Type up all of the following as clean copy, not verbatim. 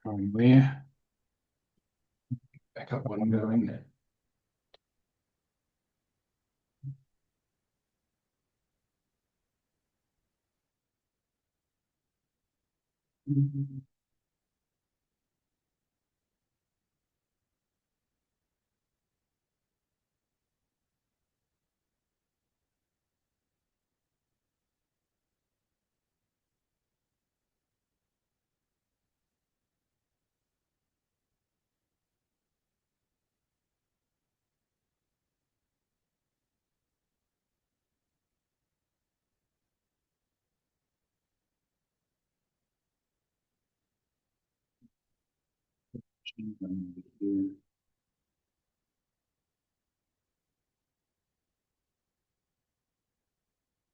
Going there. Back up one going there.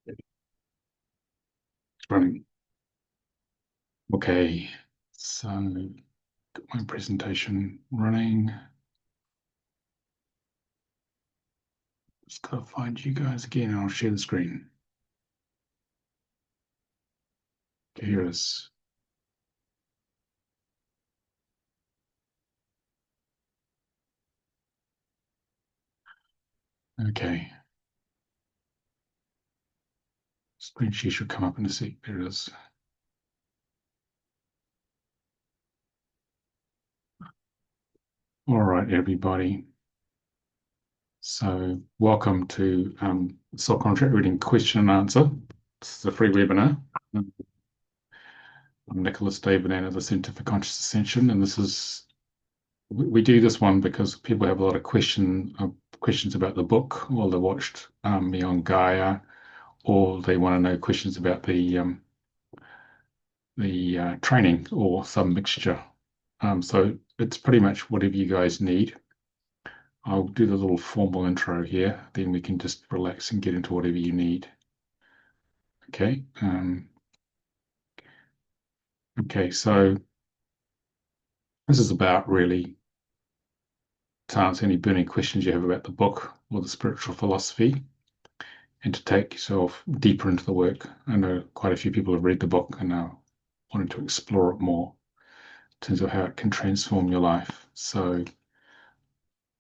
It's running. Okay, so got my presentation running. Just gotta find you guys again and I'll share the screen. Okay, here it is. Okay. Screen share should come up in a sec. There it is. All right, everybody. So welcome to Soul Contract Reading Question and Answer. This is a free webinar. I'm Nicolas David of the Centre for Conscious Ascension, and this is we do this one because people have a lot of questions about the book, or they watched me on Gaia, or they want to know questions about the training or some mixture. So it's pretty much whatever you guys need. I'll do the little formal intro here, then we can just relax and get into whatever you need. Okay. Okay, so this is about really to answer any burning questions you have about the book or the spiritual philosophy, and to take yourself deeper into the work. I know quite a few people have read the book and are wanting to explore it more in terms of how it can transform your life. So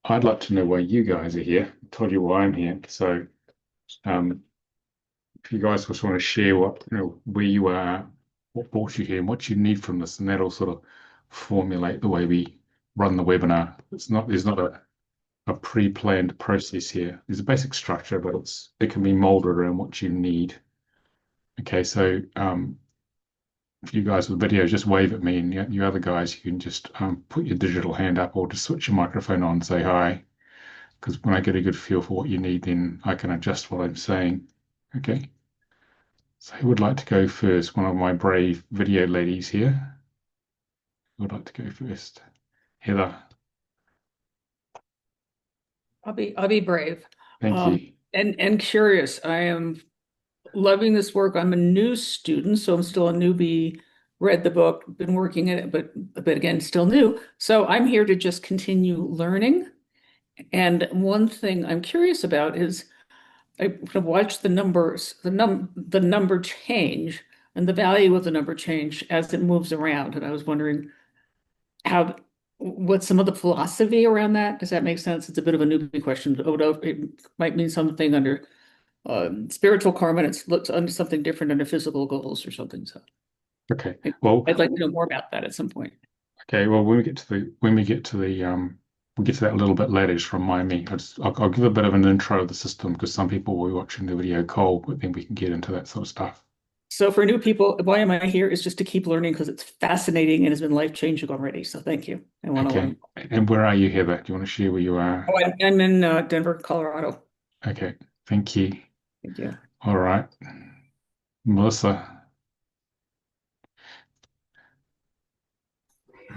I'd like to know why you guys are here. I told you why I'm here. So um, if you guys just want to share where you are, what brought you here, and what you need from this, and that'll sort of formulate the way we run the webinar. There's not a pre-planned process here. There's a basic structure, but it can be molded around what you need. Okay, so if you guys with video, just wave at me, and you other guys, you can just put your digital hand up or just switch your microphone on and say hi. Because when I get a good feel for what you need, then I can adjust what I'm saying. Okay. So who would like to go first? One of my brave video ladies here. Who would like to go first? Heather. I'll be brave. Thank you. And curious. I am loving this work. I'm a new student, so I'm still a newbie. Read the book, been working in it, but again, still new. So I'm here to just continue learning. And one thing I'm curious about is I have watched the numbers, the number change and the value of the number change as it moves around. And I was wondering how what's some of the philosophy around that? Does that make sense? It's a bit of a newbie question. It might mean something under spiritual karma, and it's looks under something different under physical goals or something. So Okay. Well, I'd like to know more about that at some point. okay. Well, we get to that a little bit later. Just remind me. I'll give a bit of an intro of the system because some people will be watching the video cold, but then we can get into that sort of stuff. So for new people, why am I here is just to keep learning because it's fascinating and has been life-changing already. So thank you. I want to Okay. learn. And where are you, Heather? Do you want to share where you are? Oh, I'm in Denver, Colorado. Okay. Thank you. Thank you. All right. Melissa.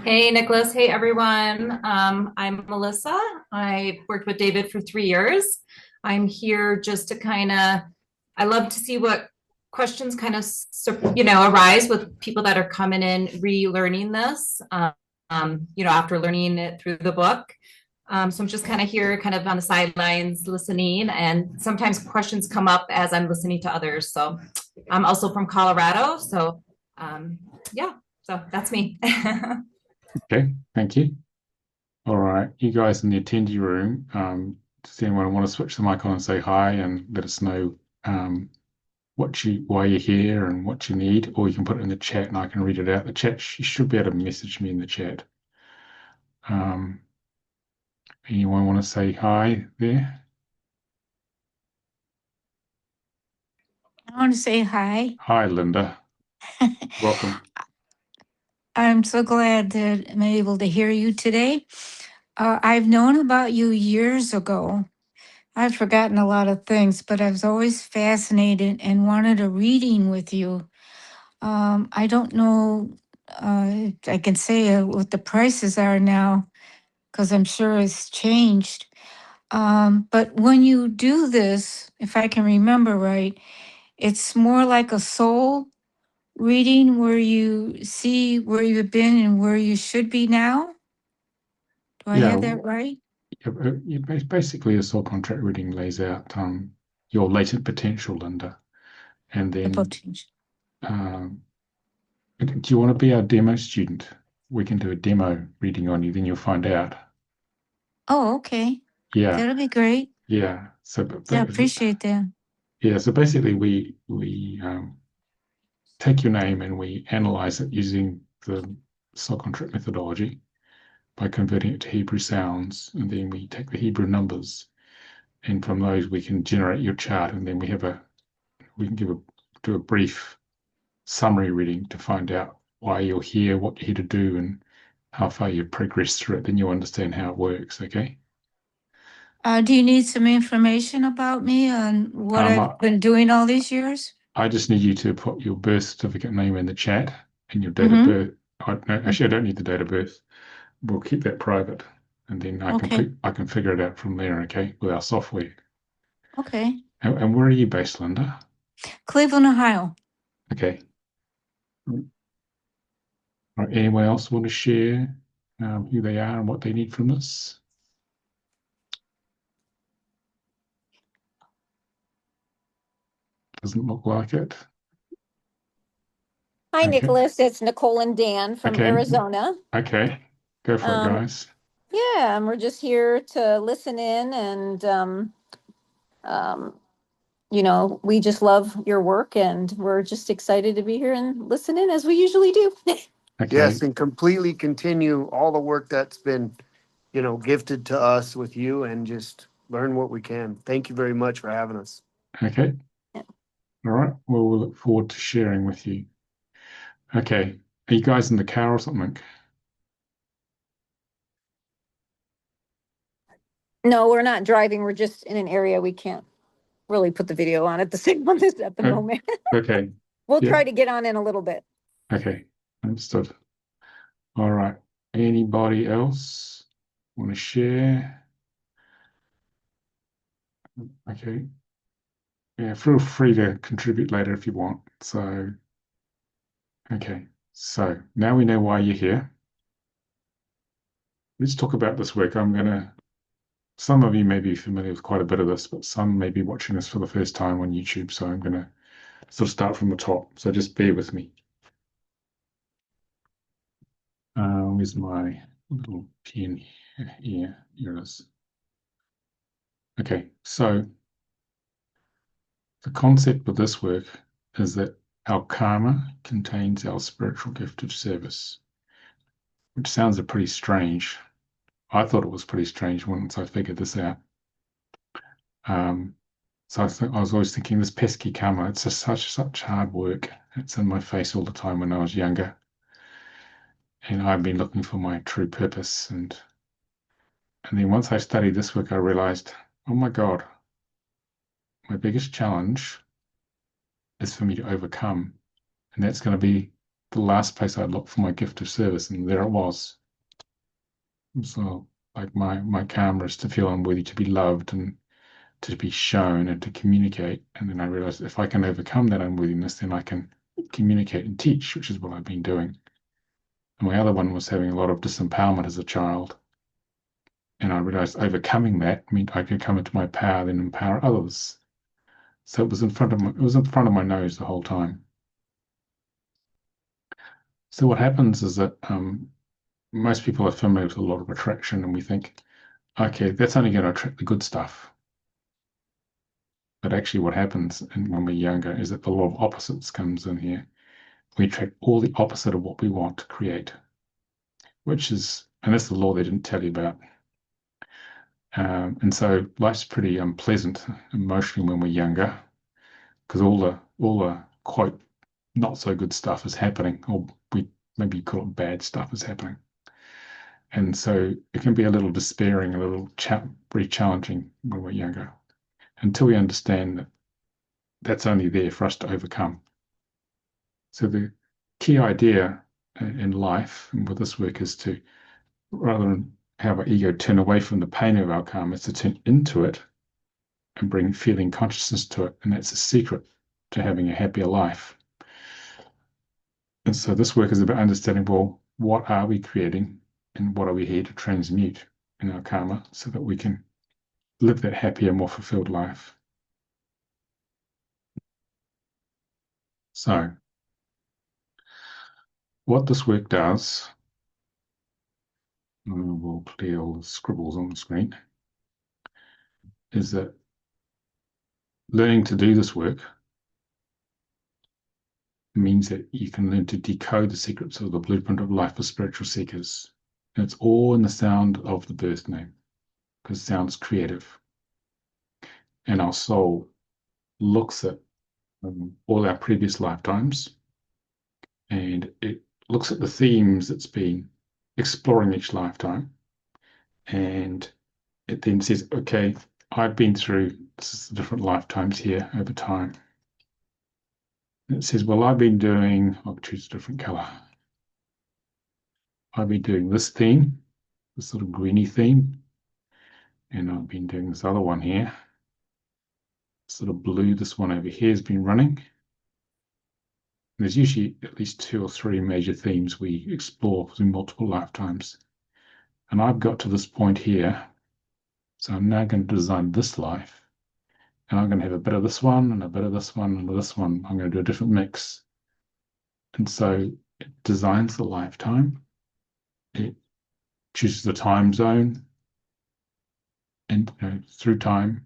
Hey, Nicholas. Hey, everyone. I'm Melissa. I worked with David for 3 years. I'm here just to I love to see what questions arise with people that are coming in, relearning this, after learning it through the book. So I'm just kind of here, kind of on the sidelines listening, and sometimes questions come up as I'm listening to others. So I'm also from Colorado. So, yeah, so that's me. Okay, thank you. All right, you guys in the attendee room, does anyone want to switch the mic on and say hi and let us know why you're here and what you need, or you can put it in the chat and I can read it out. The chat, you should be able to message me in the chat. Anyone want to say hi there? I want to say hi. Hi, Linda. Welcome. I'm so glad that I'm able to hear you today. I've known about you years ago. I've forgotten a lot of things, but I was always fascinated and wanted a reading with you. I don't know, if I can say what the prices are now, because I'm sure it's changed. But when you do this, if I can remember right, it's more like a soul reading where you see where you've been and where you should be now. Do I have Yeah, that right? basically a soul contract reading lays out your latent potential, Linda, and The then potential. um, do you want to be our demo student? We can do a demo reading on you, then you'll find out. Oh, okay. Yeah, That'll be great. yeah. So, Yeah, appreciate that. yeah. So basically, we take your name and we analyze it using the soul contract methodology by converting it to Hebrew sounds, and then we take the Hebrew numbers, and from those we can generate your chart, and then we can do a brief summary reading to find out why you're here, what you're here to do, and how far you've progressed through it. Then you understand how it works. Okay. Do you need some information about me on what Um, I've I, been doing all these years? I just need you to put your birth certificate name in the chat and your date of Mm-hmm. birth. No, actually, I don't need the date of birth. We'll keep that private, and then Okay. I can figure it out from there. Okay, with our software. Okay. And where are you based, Linda? Cleveland, Ohio. Okay. All right, anyone else want to share who they are and what they need from this? Doesn't look like it. Hi, Okay. Nicolas. It's Nicole and Dan from Okay. Arizona. Okay. Go for it, Um, guys. yeah, and we're just here to listen in and um, we just love your work and we're just excited to be here and listen in as we usually do. Okay. Yes, and completely continue all the work that's been, gifted to us with you and just learn what we can. Thank you very much for having us. Okay. Yeah. All right. Well, we'll look forward to sharing with you. Okay. Are you guys in the car or something? No, we're not driving. We're just in an area we can't really put the video on at the same moment at the Oh, moment. okay. We'll Yeah. try to get on in a little bit. Okay. Understood. All right. Anybody else want to share? Okay. Yeah, feel free to contribute later if you want. So, okay. So now we know why you're here. Let's talk about this work. Some of you may be familiar with quite a bit of this, but some may be watching this for the first time on YouTube. So I'm gonna sort of start from the top. So just bear with me. Where's my little pen here? Here it is. Okay, so the concept of this work is that our karma contains our spiritual gift of service, which sounds pretty strange. I thought it was pretty strange once I figured this out. So I was always thinking this pesky karma, it's just such hard work. It's in my face all the time when I was younger. And I've been looking for my true purpose. And then once I studied this work, I realized, oh my God, my biggest challenge is for me to overcome. And that's going to be the last place I'd look for my gift of service. And there it was. So like my karma is to feel I'm worthy to be loved and to be shown and to communicate. And then I realized if I can overcome that unworthiness, then I can communicate and teach, which is what I've been doing. And my other one was having a lot of disempowerment as a child. And I realized overcoming that meant I could come into my power and empower others. So it was it was in front of my nose the whole time. So what happens is that most people are familiar with a lot of attraction, and we think, okay, that's only going to attract the good stuff. But actually what happens when we're younger is that the law of opposites comes in here. We attract all the opposite of what we want to create, which is, and that's the law they didn't tell you about. And so life's pretty unpleasant emotionally when we're younger, because all the quote not so good stuff is happening, or we maybe call it bad stuff is happening. And so it can be a little despairing, a little very challenging when we're younger, until we understand that that's only there for us to overcome. So the key idea in life and with this work is to, rather than have our ego turn away from the pain of our karma, is to turn into it and bring feeling consciousness to it. And that's the secret to having a happier life. And so this work is about understanding, well, what are we creating and what are we here to transmute in our karma so that we can live that happier, more fulfilled life. So what this work does, we'll clear all the scribbles on the screen, is that learning to do this work means that you can learn to decode the secrets of the blueprint of life for spiritual seekers. And it's all in the sound of the birth name, because sound is creative. And our soul looks at all our previous lifetimes, and it looks at the themes it's been exploring each lifetime. And it then says, okay, I've been through the different lifetimes here over time. And it says, well, I've been doing, I'll choose a different color. I've been doing this theme, this sort of greeny theme. And I've been doing this other one here. Sort of blue, this one over here has been running. And there's usually at least 2 or 3 major themes we explore through multiple lifetimes. And I've got to this point here. So I'm now going to design this life. And I'm going to have a bit of this one and a bit of this one and this one. I'm going to do a different mix. And so it designs the lifetime. It chooses the time zone. And through time,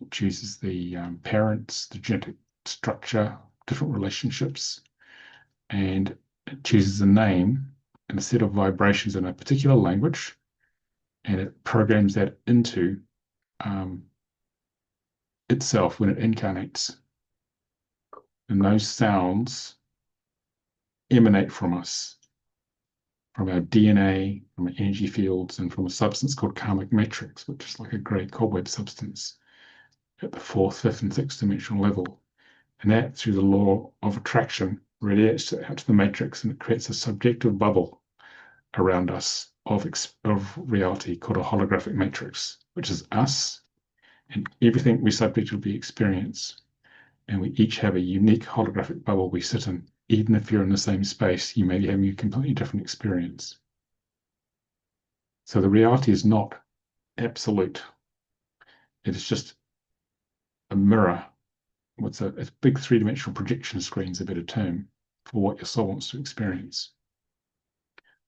it chooses the parents, the genetic structure, different relationships. And it chooses a name and a set of vibrations in a particular language. And it programs that into itself when it incarnates. And those sounds emanate from us, from our DNA, from our energy fields, and from a substance called karmic matrix, which is like a great cobweb substance at the 4th, 5th, and 6th dimensional level. And that, through the law of attraction, radiates out to the matrix, and it creates a subjective bubble around us of reality called a holographic matrix, which is us and everything we subjectively experience. And we each have a unique holographic bubble we sit in. Even if you're in the same space, you may be having a completely different experience. So the reality is not absolute. It is just a mirror. What's a big 3-dimensional projection screen is a better term for what your soul wants to experience.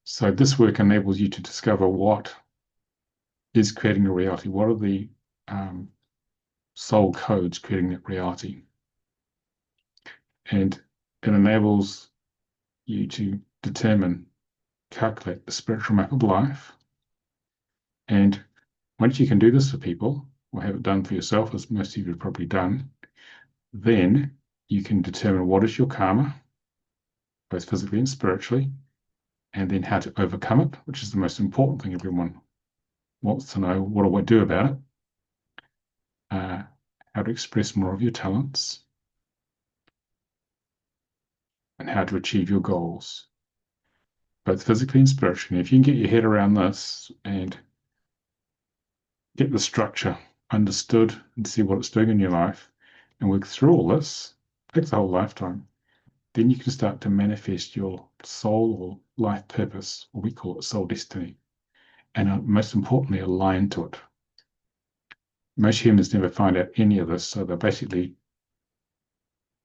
So this work enables you to discover what is creating a reality. What are the soul codes creating that reality? And it enables you to calculate the spiritual map of life. And once you can do this for people, or have it done for yourself, as most of you have probably done, then you can determine what is your karma, both physically and spiritually, and then how to overcome it, which is the most important thing everyone wants to know. What do I do about it? How to express more of your talents, and how to achieve your goals, both physically and spiritually. And if you can get your head around this and get the structure understood and see what it's doing in your life and work through all this, it takes a whole lifetime, then you can start to manifest your soul or life purpose, or we call it soul destiny, and most importantly, align to it. Most humans never find out any of this, so they're basically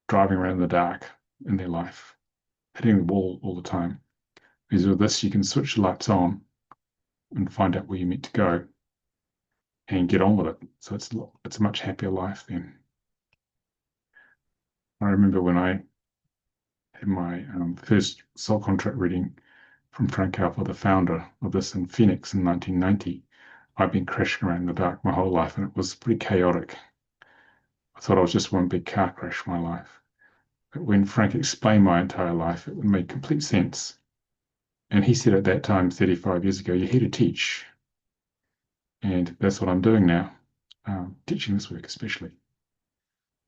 driving around in the dark in their life, hitting the wall all the time. is with this, you can switch the lights on and find out where you're meant to go and get on with it. So it's a much happier life then. I remember when I had my first soul contract reading from Frank Alpha, the founder of this in Phoenix in 1990. I've been crashing around in the dark my whole life, and it was pretty chaotic. I thought I was just one big car crash my life. But when Frank explained my entire life, it made complete sense. And he said at that time, 35 years ago, you're here to teach. And that's what I'm doing now, teaching this work especially.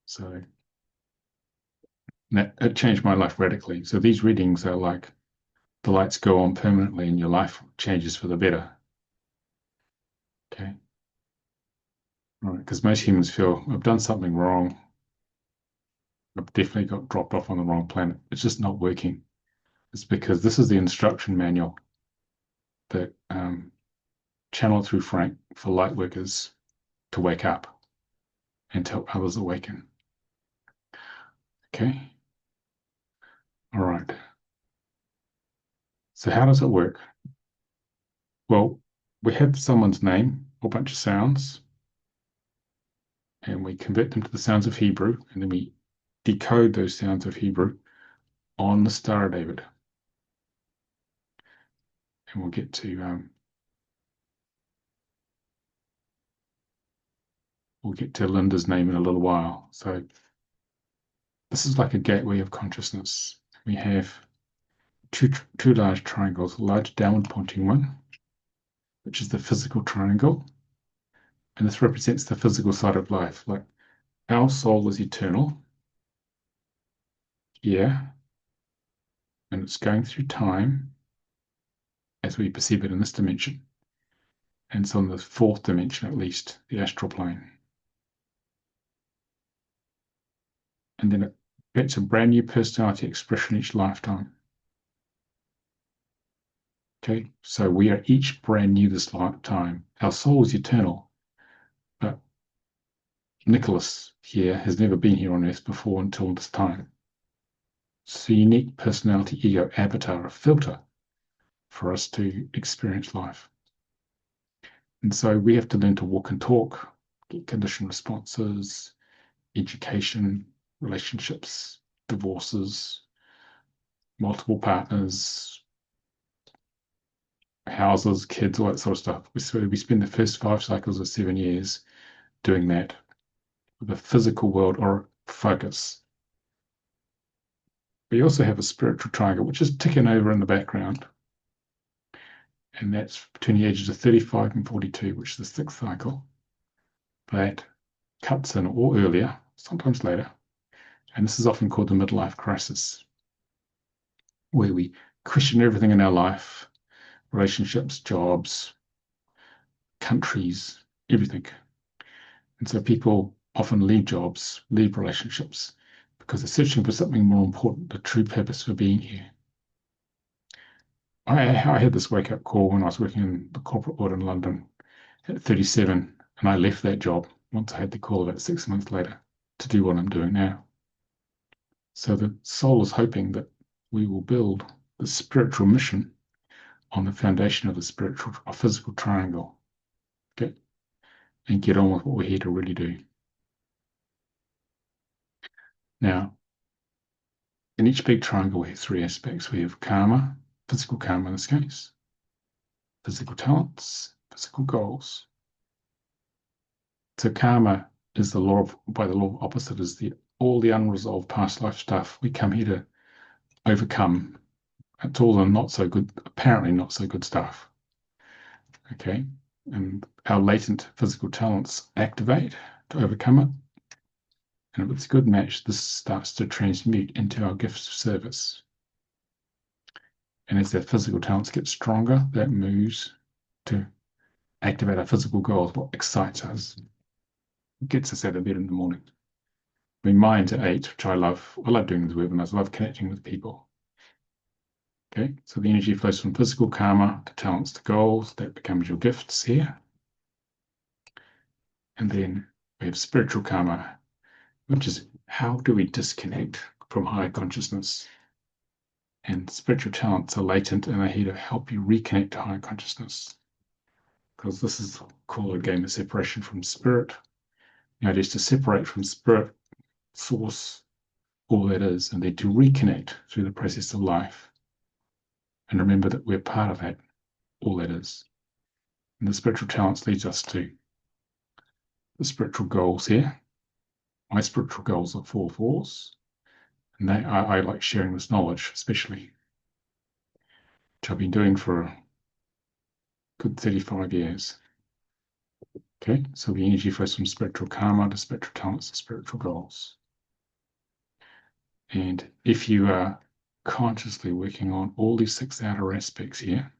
So it changed my life radically. So these readings are like the lights go on permanently and your life changes for the better. Okay. All right. Because most humans feel I've done something wrong. I've definitely got dropped off on the wrong planet. It's just not working. It's because this is the instruction manual that channeled through Frank for light workers to wake up and to help others awaken. Okay. All right. So how does it work? Well, we have someone's name, a whole bunch of sounds, and we convert them to the sounds of Hebrew, and then we decode those sounds of Hebrew on the Star of David. And we'll get to Linda's name in a little while. So this is like a gateway of consciousness. We have two large triangles, a large downward pointing one, which is the physical triangle. And this represents the physical side of life. Like our soul is eternal. Yeah. And it's going through time as we perceive it in this dimension. And it's on the fourth dimension, at least, the astral plane. And then it gets a brand new personality expression each lifetime. Okay, so we are each brand new this lifetime. Our soul is eternal, but Nicolas here has never been here on Earth before until this time. It's a unique personality, ego, avatar, a filter for us to experience life. And so we have to learn to walk and talk, get conditioned responses, education, relationships, divorces, multiple partners, houses, kids, all that sort of stuff. We spend the first 5 cycles of 7 years doing that with the physical world or focus. We also have a spiritual triangle, which is ticking over in the background. And that's between the ages of 35 and 42, which is the 6th cycle. That cuts in or earlier, sometimes later. And this is often called the midlife crisis, where we question everything in our life, relationships, jobs, countries, everything. And so people often leave jobs, leave relationships, because they're searching for something more important, the true purpose for being here. I had this wake-up call when I was working in the corporate world in London at 37, and I left that job once I had the call about 6 months later to do what I'm doing now. So the soul is hoping that we will build the spiritual mission on the foundation of the spiritual or physical triangle, okay, and get on with what we're here to really do. Now, in each big triangle, we have 3 aspects. We have karma, physical karma in this case, physical talents, physical goals. So karma is by the law of opposite, is all the unresolved past life stuff we come here to overcome. It's all the not so good, apparently not so good stuff. Okay, and our latent physical talents activate to overcome it. And if it's a good match, this starts to transmute into our gifts of service. And as their physical talents get stronger, that moves to activate our physical goals, what excites us, gets us out of bed in the morning. I mean, mine's at 8, which I love. I love doing these webinars. I love connecting with people. Okay, so the energy flows from physical karma to talents to goals. That becomes your gifts here. And then we have spiritual karma, which is how do we disconnect from higher consciousness? And spiritual talents are latent and are here to help you reconnect to higher consciousness. Because this is called a game of separation from spirit. The idea is to separate from spirit, source, all that is, and then to reconnect through the process of life. And remember that we're part of that, all that is. And the spiritual talents leads us to the spiritual goals here. My spiritual goals are 4 4s. And I like sharing this knowledge, especially, which I've been doing for a good 35 years. Okay, so the energy flows from spiritual karma to spiritual talents to spiritual goals. And if you are consciously working on all these 6 outer aspects here,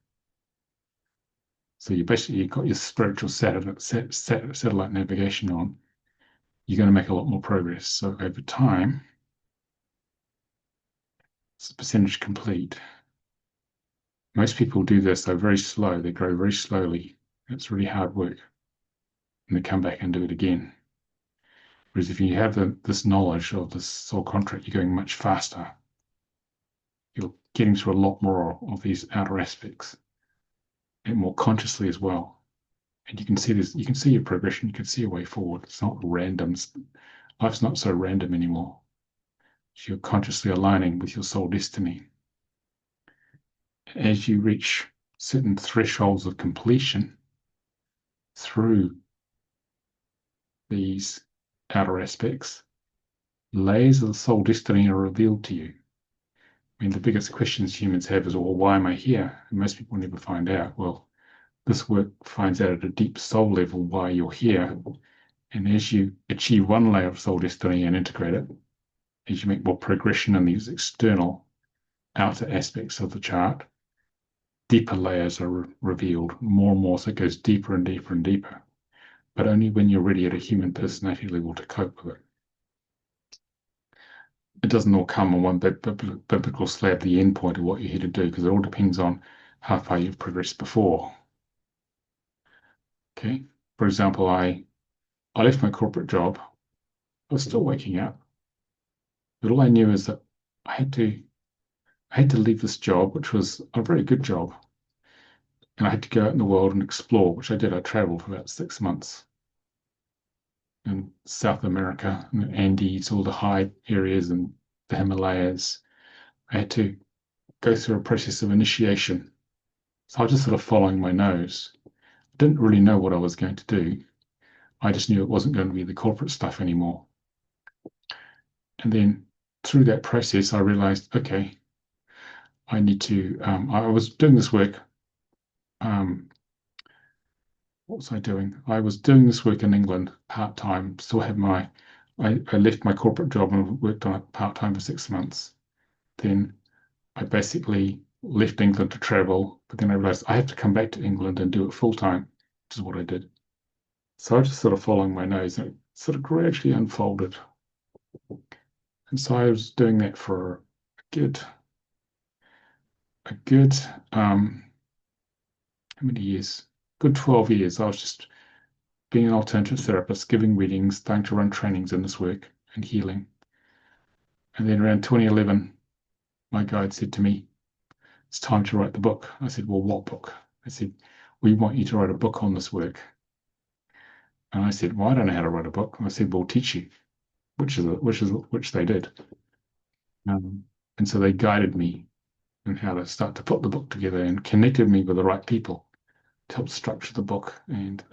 so you've got your spiritual satellite navigation on, you're going to make a lot more progress. So over time, it's a percentage complete. Most people do this, they're very slow, they grow very slowly. It's really hard work. And they come back and do it again. Whereas if you have this knowledge of this soul contract, you're going much faster. You're getting through a lot more of these outer aspects and more consciously as well. And you can see this, you can see your progression, you can see a way forward. It's not random. Life's not so random anymore. You're consciously aligning with your soul destiny. As you reach certain thresholds of completion through these outer aspects, layers of the soul destiny are revealed to you. I mean, the biggest questions humans have is, well, why am I here? And most people never find out. Well, this work finds out at a deep soul level why you're here. And as you achieve one layer of soul destiny and integrate it, as you make more progression in these external outer aspects of the chart, deeper layers are revealed more and more. So it goes deeper and deeper and deeper, but only when you're ready at a human personality level to cope with it. It doesn't all come on one biblical slab, the end point of what you're here to do, because it all depends on how far you've progressed before. Okay. For example, I left my corporate job. I was still waking up, but all I knew is that I had to leave this job, which was a very good job, and I had to go out in the world and explore, which I did. I traveled for about 6 months in South America, in the Andes, all the high areas and the Himalayas. I had to go through a process of initiation. So I was just sort of following my nose. I didn't really know what I was going to do. I just knew it wasn't going to be the corporate stuff anymore. And then through that process, I realized, okay, I need to, I was doing this work. What was I doing? I was doing this work in England part-time, still had I left my corporate job and worked on it part-time for 6 months. Then I basically left England to travel, but then I realized I have to come back to England and do it full-time, which is what I did. So I was just sort of following my nose, and it sort of gradually unfolded. And so I was doing that for a good, how many years? Good 12 years. I was just being an alternative therapist, giving readings, starting to run trainings in this work and healing. And then around 2011, my guide said to me, it's time to write the book. I said, well, what book? I said, we want you to write a book on this work. And I said, well, I don't know how to write a book. And I said, we'll teach you, which they did. And so they guided me in how to start to put the book together and connected me with the right people to help structure the book. And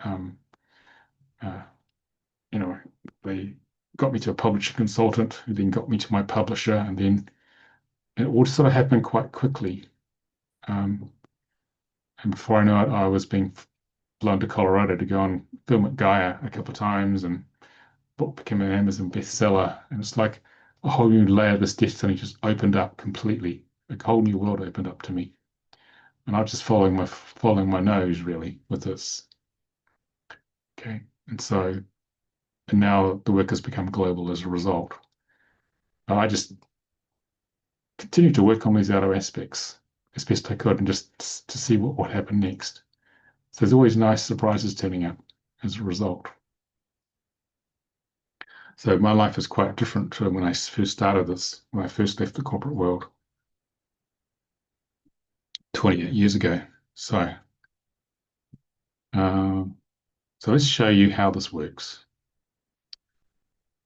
they got me to a publishing consultant, who then got me to my publisher, and then it all sort of happened quite quickly. And before I know it, I was being flown to Colorado to go and film at Gaia a couple of times, and book became an Amazon bestseller. And it's like a whole new layer of this destiny just opened up completely. A whole new world opened up to me. And I was just following my nose really with this. Okay. And now the work has become global as a result. And I just continued to work on these outer aspects as best I could, and just to see what happened next. So there's always nice surprises turning up as a result. So my life is quite different to when I first started this, when I first left the corporate world. 28 years ago. So, so let's show you how this works.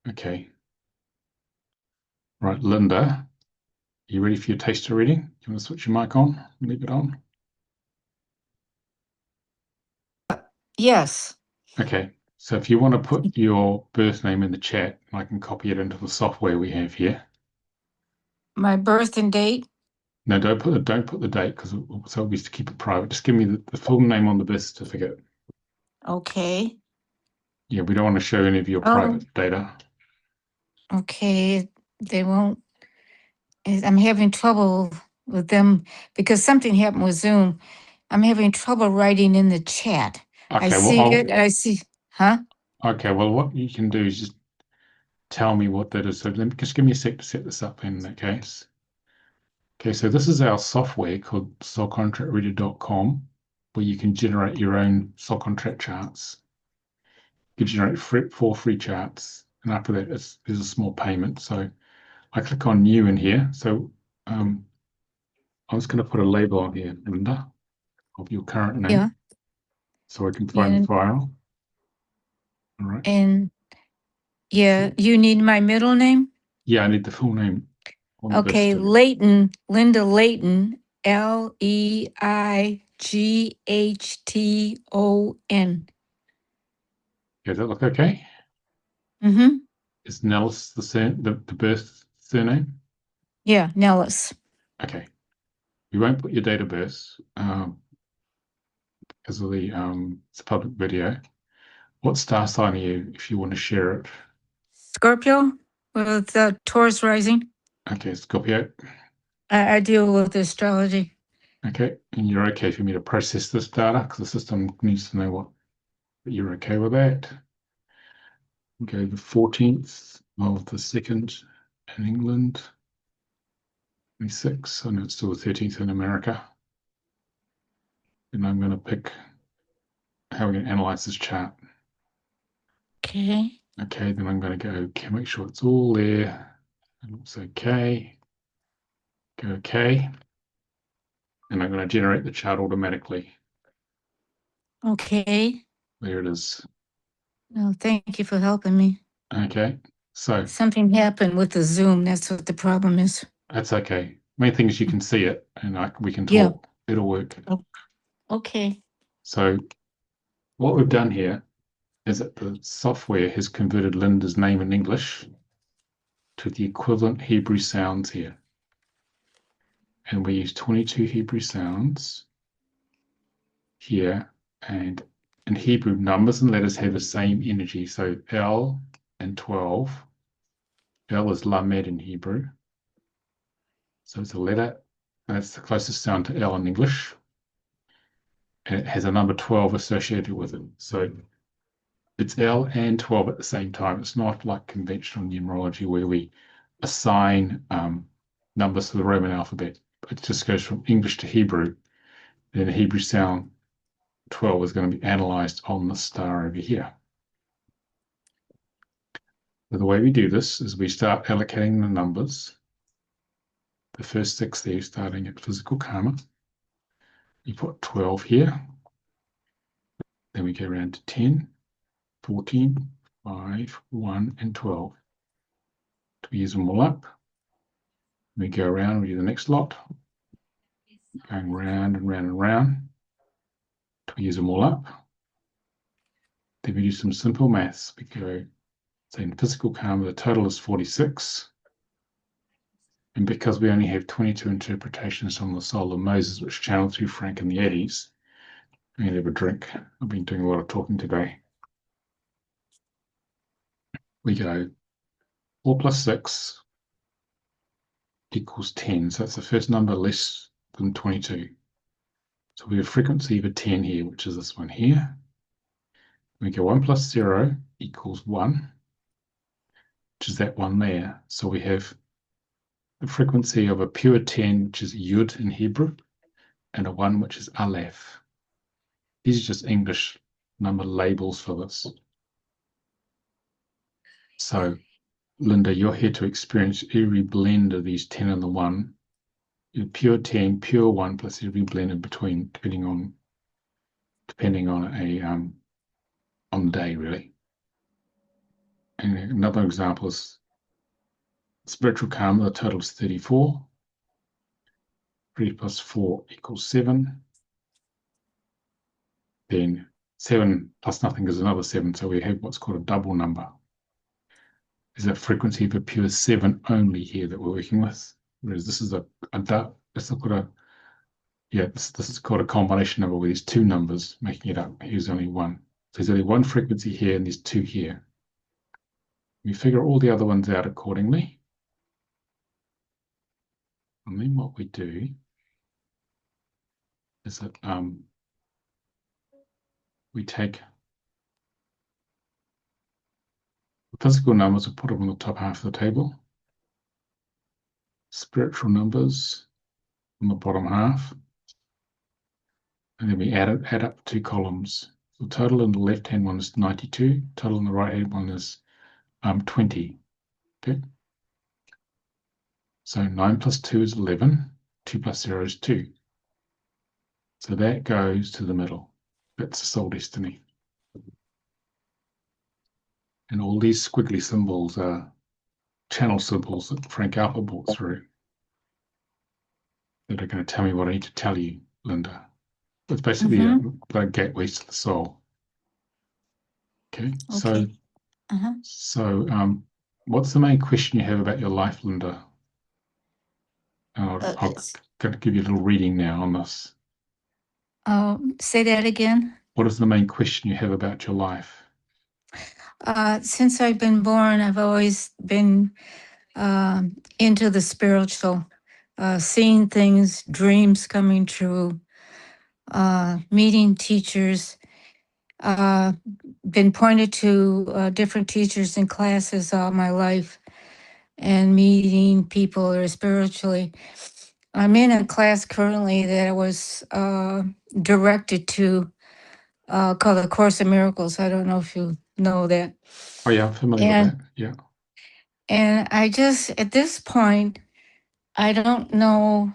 Okay. Right, Linda, you ready for your taster reading? Do you want to switch your mic on? Leave it on. Yes. Okay. So if you want to put your birth name in the chat, I can copy it into the software we have here. My birth and date. No, don't put the date because so we keep it private. Just give me the full name on the birth certificate. Okay. Yeah, we don't want to show any of your Oh, private data. okay. They won't. I'm having trouble with them because something happened with Zoom. I'm having trouble writing in the chat. I Okay, see it. I see. Huh? okay, well, what you can do is just tell me what that is. So let me just give me a sec to set this up in that case. Okay, so this is our software called soulcontractreader.com, where you can generate your own soul contract charts. You can generate four free charts, and after that, there's a small payment. So I click on New in here. So I'm just going to put a label on here, Linda, of your current name, Yeah. so I can find the And file. All right. and yeah, you need my middle name? Yeah, I need the full name on the birth Okay, certificate. Leighton, Linda Leighton, Leighton. Does that look okay? Mm-hmm. Is Nellis the birth surname? Yeah, Nellis. Okay. We won't put your date of birth because of it's a public video. What star sign are you if you want to share it? Scorpio with Taurus rising. Okay, Scorpio. I deal with astrology. Okay, and you're okay for me to process this data because the system needs to know what you're okay with that. Okay, the 14th of the 2nd in England, 26. I know it's still the 13th in America. And I'm going to pick how we're going to analyze this chart. Okay. Okay, then I'm going to go, okay, make sure it's all there. It looks okay. Go okay. And I'm going to generate the chart automatically. Okay. There it is. No, thank you for helping me. Okay, so Something happened with the Zoom. That's what the problem is. that's okay. Main thing is you can see it and we can Yeah. talk. It'll work. Okay. So what we've done here is that the software has converted Linda's name in English to the equivalent Hebrew sounds here. And we use 22 Hebrew sounds here. And in Hebrew, numbers and letters have the same energy. So L and 12. L is Lamed in Hebrew. So it's a letter, and it's the closest sound to L in English. And it has a number 12 associated with it. So it's L and 12 at the same time. It's not like conventional numerology where we assign numbers to the Roman alphabet. It just goes from English to Hebrew. Then the Hebrew sound 12 is going to be analyzed on the star over here. So the way we do this is we start allocating the numbers. The first 6 there, starting at physical karma. You put 12 here. Then we go around to 10, 14, 5, 1, and 12. We use them all up. We go around, we do the next lot, going round and round and round. We use them all up. Then we do some simple maths. We go, say in physical karma, the total is 46. And because we only have 22 interpretations on the soul of Moses, which channeled through Frank and the Eddies, I'm going to have a drink. I've been doing a lot of talking today. We go 4 plus 6 equals 10. So that's the first number less than 22. So we have frequency of a 10 here, which is this one here. We go 1 plus 0 equals 1, which is that one there. So we have the frequency of a pure 10, which is Yud in Hebrew, and a 1, which is Aleph. These are just English number labels for this. So, Linda, you're here to experience every blend of these 10 and the 1 pure 10, pure 1 plus every blend in between, depending on on the day, really. And another example is spiritual karma. The total is 34. 3 plus 4 equals 7. Then 7 plus nothing is another 7, so we have what's called a double number. There's a frequency of a pure 7 only here that we're working with, whereas this is this is called a combination number where there's two numbers making it up. Here's only one. So there's only one frequency here and there's two here. We figure all the other ones out accordingly. And then what we do is that we take the physical numbers and put them on the top half of the table. Spiritual numbers on the bottom half. And then we add up two columns. The total in the left-hand one is 92. Total in the right-hand one is 20. Okay. So 9 plus 2 is 11. 2 plus 0 is 2. So that goes to the middle. That's the soul destiny. And all these squiggly symbols are channel symbols that Frank Alpha brought through that are going to tell me what I need to tell you, Linda. It's basically a gateways to the soul. Okay. So what's the main question you have about your life, Linda? I'm going to give you a little reading now on this. Say that again. What is the main question you have about your life? Since I've been born, I've always been into the spiritual, seeing things, dreams coming true, meeting teachers, been pointed to different teachers in classes all my life, and meeting people that are spiritually. I'm in a class currently that I was directed to called A Course in Miracles. I don't know if you know that. Oh, yeah, I'm familiar with that. Yeah. And I just, at this point, I don't know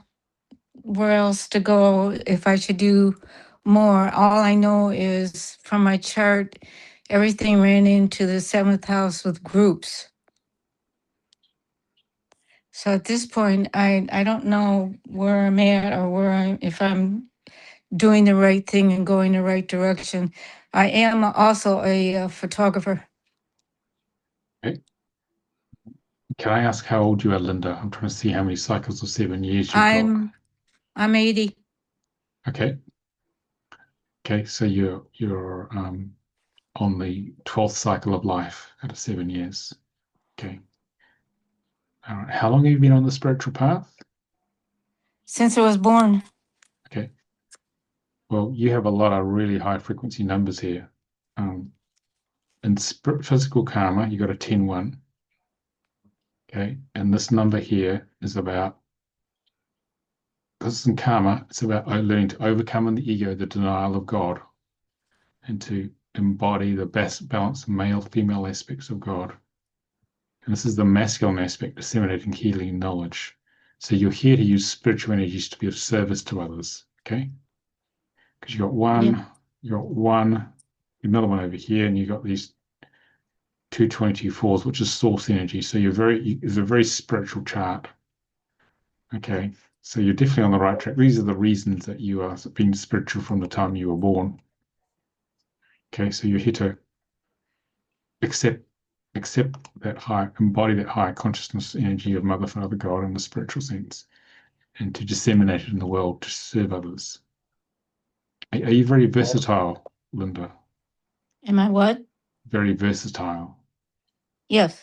where else to go, if I should do more. All I know is from my chart, everything ran into the 7th house with groups. So at this point, I don't know where I'm at or if I'm doing the right thing and going the right direction. I am also a photographer. Okay. Can I ask how old you are, Linda? I'm trying to see how many cycles of 7 years you've got. I'm 80. Okay. Okay, so you're on the 12th cycle of life out of 7 years. Okay. All right. How long have you been on the spiritual path? Since I was born. Okay. Well, you have a lot of really high frequency numbers here. In physical karma, you got a 10-1. Okay. And this number here is about, this is in karma, it's about learning to overcome in the ego the denial of God and to embody the best balanced male female aspects of God. And this is the masculine aspect, disseminating healing knowledge. So you're here to use spiritual energies to be of service to others. Okay. Because you got one, another one over here, and you got these 224s, which is source energy. So it's a very spiritual chart. Okay. So you're definitely on the right track. These are the reasons that you are being spiritual from the time you were born. Okay. So you're here to accept that embody that higher consciousness energy of Mother, Father, God in the spiritual sense, and to disseminate it in the world to serve others. Are you very versatile, Linda? Am I what? Very versatile. Yes.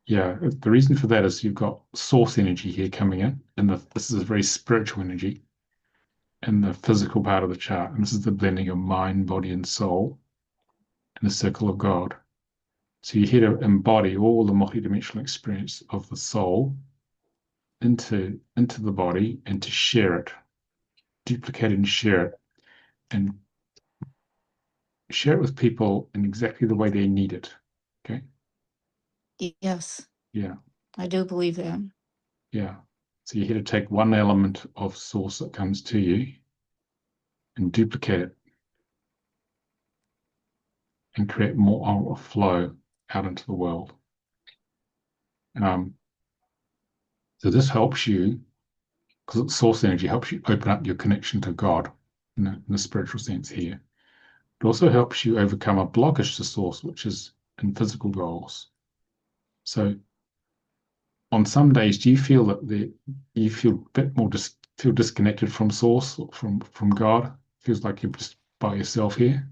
Yeah, the reason for that is you've got source energy here coming in, and this is a very spiritual energy in the physical part of the chart. And this is the blending of mind, body, and soul in the circle of God. So you're here to embody all the multidimensional experience of the soul into the body and to share it, duplicate and share it, and share it with people in exactly the way they need it. Okay? Yes. Yeah. I do believe that. Yeah. So you're here to take one element of source that comes to you and duplicate it and create more flow out into the world. So this helps you, because it's source energy, helps you open up your connection to God in a spiritual sense here. It also helps you overcome a blockage to source, which is in physical goals. So on some days, do you feel that you feel a bit more feel disconnected from source, or from God? Feels like you're just by yourself here.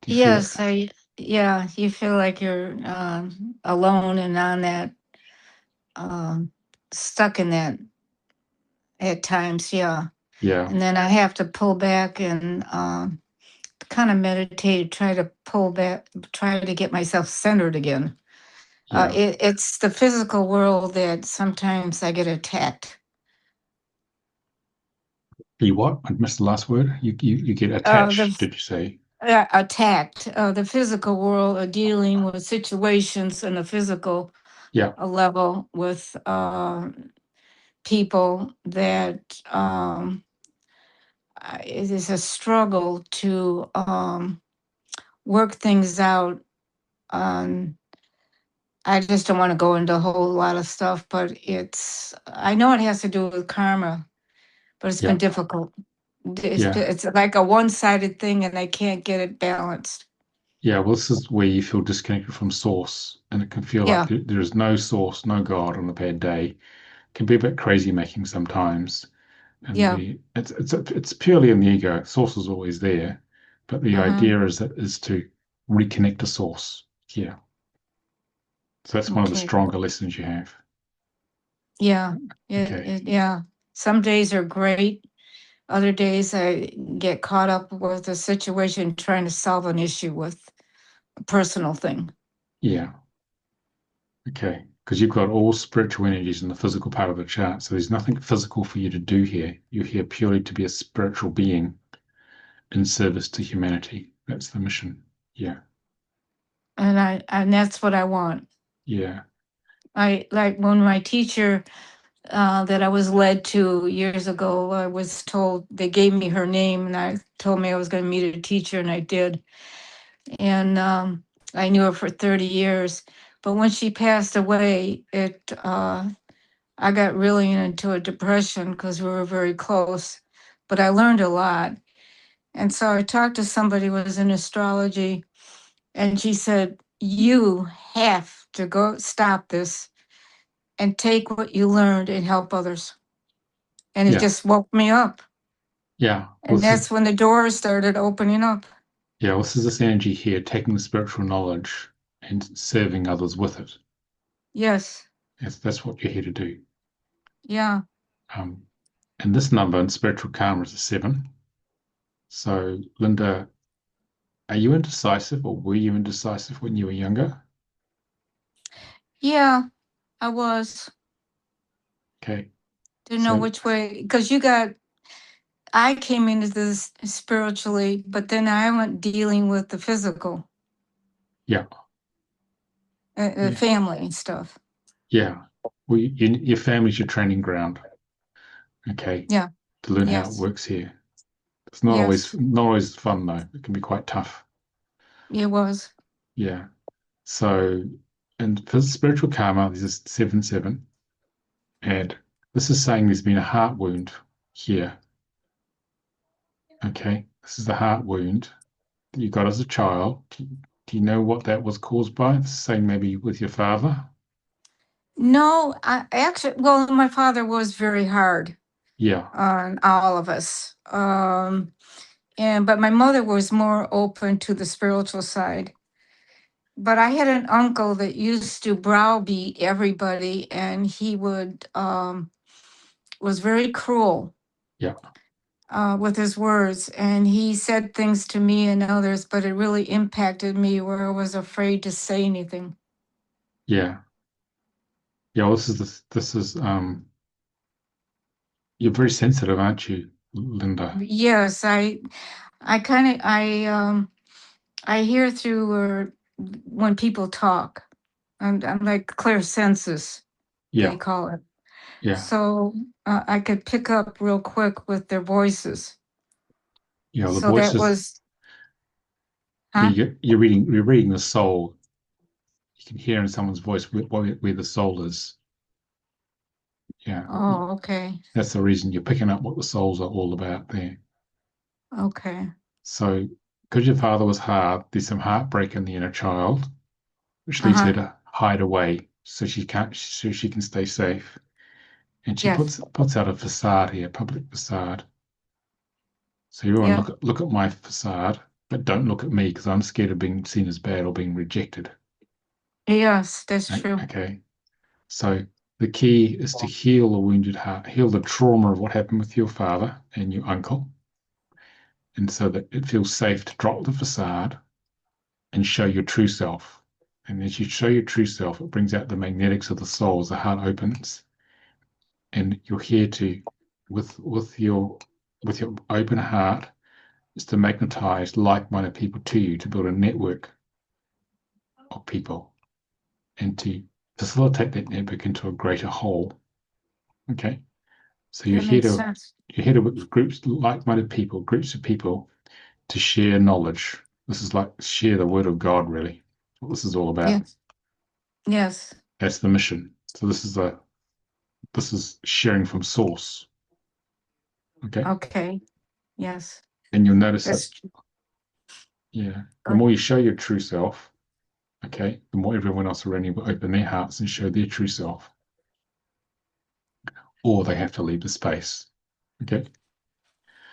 Do you feel that? Yes, yeah, you feel like you're alone and on that, um, stuck in that at times, yeah. Yeah, And then I have to pull back and kind of meditate, try to pull back, try to get myself centered again. yeah. It's the physical world that sometimes I get attacked. You what? I missed the last word. You get The attached, did you say? attacked, the physical world, dealing with situations in the physical Yeah, level with people that it is a struggle to work things out. On I just don't want to go into a whole lot of stuff, but I know it has to do with karma, but it's been yeah, difficult. yeah, It's like a one-sided thing and I can't get it balanced. yeah. Well, this is where you feel disconnected from source, and it can feel like Yeah, there is no source, no God on a bad day. It can be a bit crazy making sometimes, and yeah. it's purely in the ego. Source is always there, but the Uh-huh. idea is to reconnect to source. Yeah, so that's one of the Okay. stronger lessons you have. Yeah. Okay. Yeah. Some days are great. Other days I get caught up with a situation trying to solve an issue with a personal thing. Yeah. Okay. Because you've got all spiritual energies in the physical part of the chart, so there's nothing physical for you to do here. You're here purely to be a spiritual being in service to humanity. That's the mission. Yeah. And that's what I want. Yeah. I like when my teacher that I was led to years ago, I was told they gave me her name and I told me I was going to meet a teacher and I did. And I knew her for 30 years. But when she passed away, I got really into a depression because we were very close. But I learned a lot. And so I talked to somebody who was in astrology, and she said, "You have to go stop this and take what you learned and help others." And it Yeah. just woke me up. Yeah. Well, And that's when the doors started opening up. this is this energy here, taking the spiritual knowledge and serving others with it. Yes. That's what you're here to do. Yeah. Um, and this number in spiritual karma is a 7. So, Linda, are you indecisive, or were you indecisive when you were younger? Yeah, I was. Okay. Didn't know So, which way, because I came into this spiritually, but then I went dealing with the physical, yeah, yeah, family and stuff. yeah. Well, your family's your training ground. Okay. Yeah. To learn how it Yes. works here. It's not always Yes. not always fun though. It can be quite tough. It was. Yeah. So, and for spiritual karma, there's a 7-7, and this is saying there's been a heart wound here. Okay. This is the heart wound that you got as a child. Do you know what that was caused by? Same maybe with your father? No, I actually, well, my father was very hard Yeah. on all of us. But my mother was more open to the spiritual side. But I had an uncle that used to browbeat everybody, and he was very cruel Yeah. with his words, and he said things to me and others, but it really impacted me where I was afraid to say anything. Yeah. Yeah. Well, this is you're very sensitive, aren't you, Linda? Yes, I kind of I hear through when people talk. I'm like clairsenses, they Yeah. call it. Yeah. So I could pick up real quick with their voices. You know, the So that voices, was, huh? you're reading the soul. You can hear in someone's voice where the soul is. Yeah. Oh, okay. That's the reason you're picking up what the souls are all about there. Okay. So, because your father was hard, there's some heartbreak in the inner child, which leads her Uh-huh. to hide away so she can stay safe. And she Yes. puts out a facade here, a public facade. So everyone Yeah. look at my facade, but don't look at me because I'm scared of being seen as bad or being rejected. Yes, that's true. Okay. So the key is to heal the wounded heart, heal the trauma of what happened with your father and your uncle, and so that it feels safe to drop the facade and show your true self. And as you show your true self, it brings out the magnetics of the soul as the heart opens, and you're here to, with your open heart, is to magnetize like-minded people to you to build a network of people and to facilitate that network into a greater whole. Okay, so That makes sense. you're here to work with groups, like-minded people, groups of people to share knowledge. This is like share the word of God, really. What this is all about. Yes. Yes. That's the mission. So this is sharing from source. Okay, Okay. Yes. and you'll notice that That's yeah, the more you show your true self, okay, the more everyone else around you will open their hearts and show their true self, or they have to leave the space. Okay,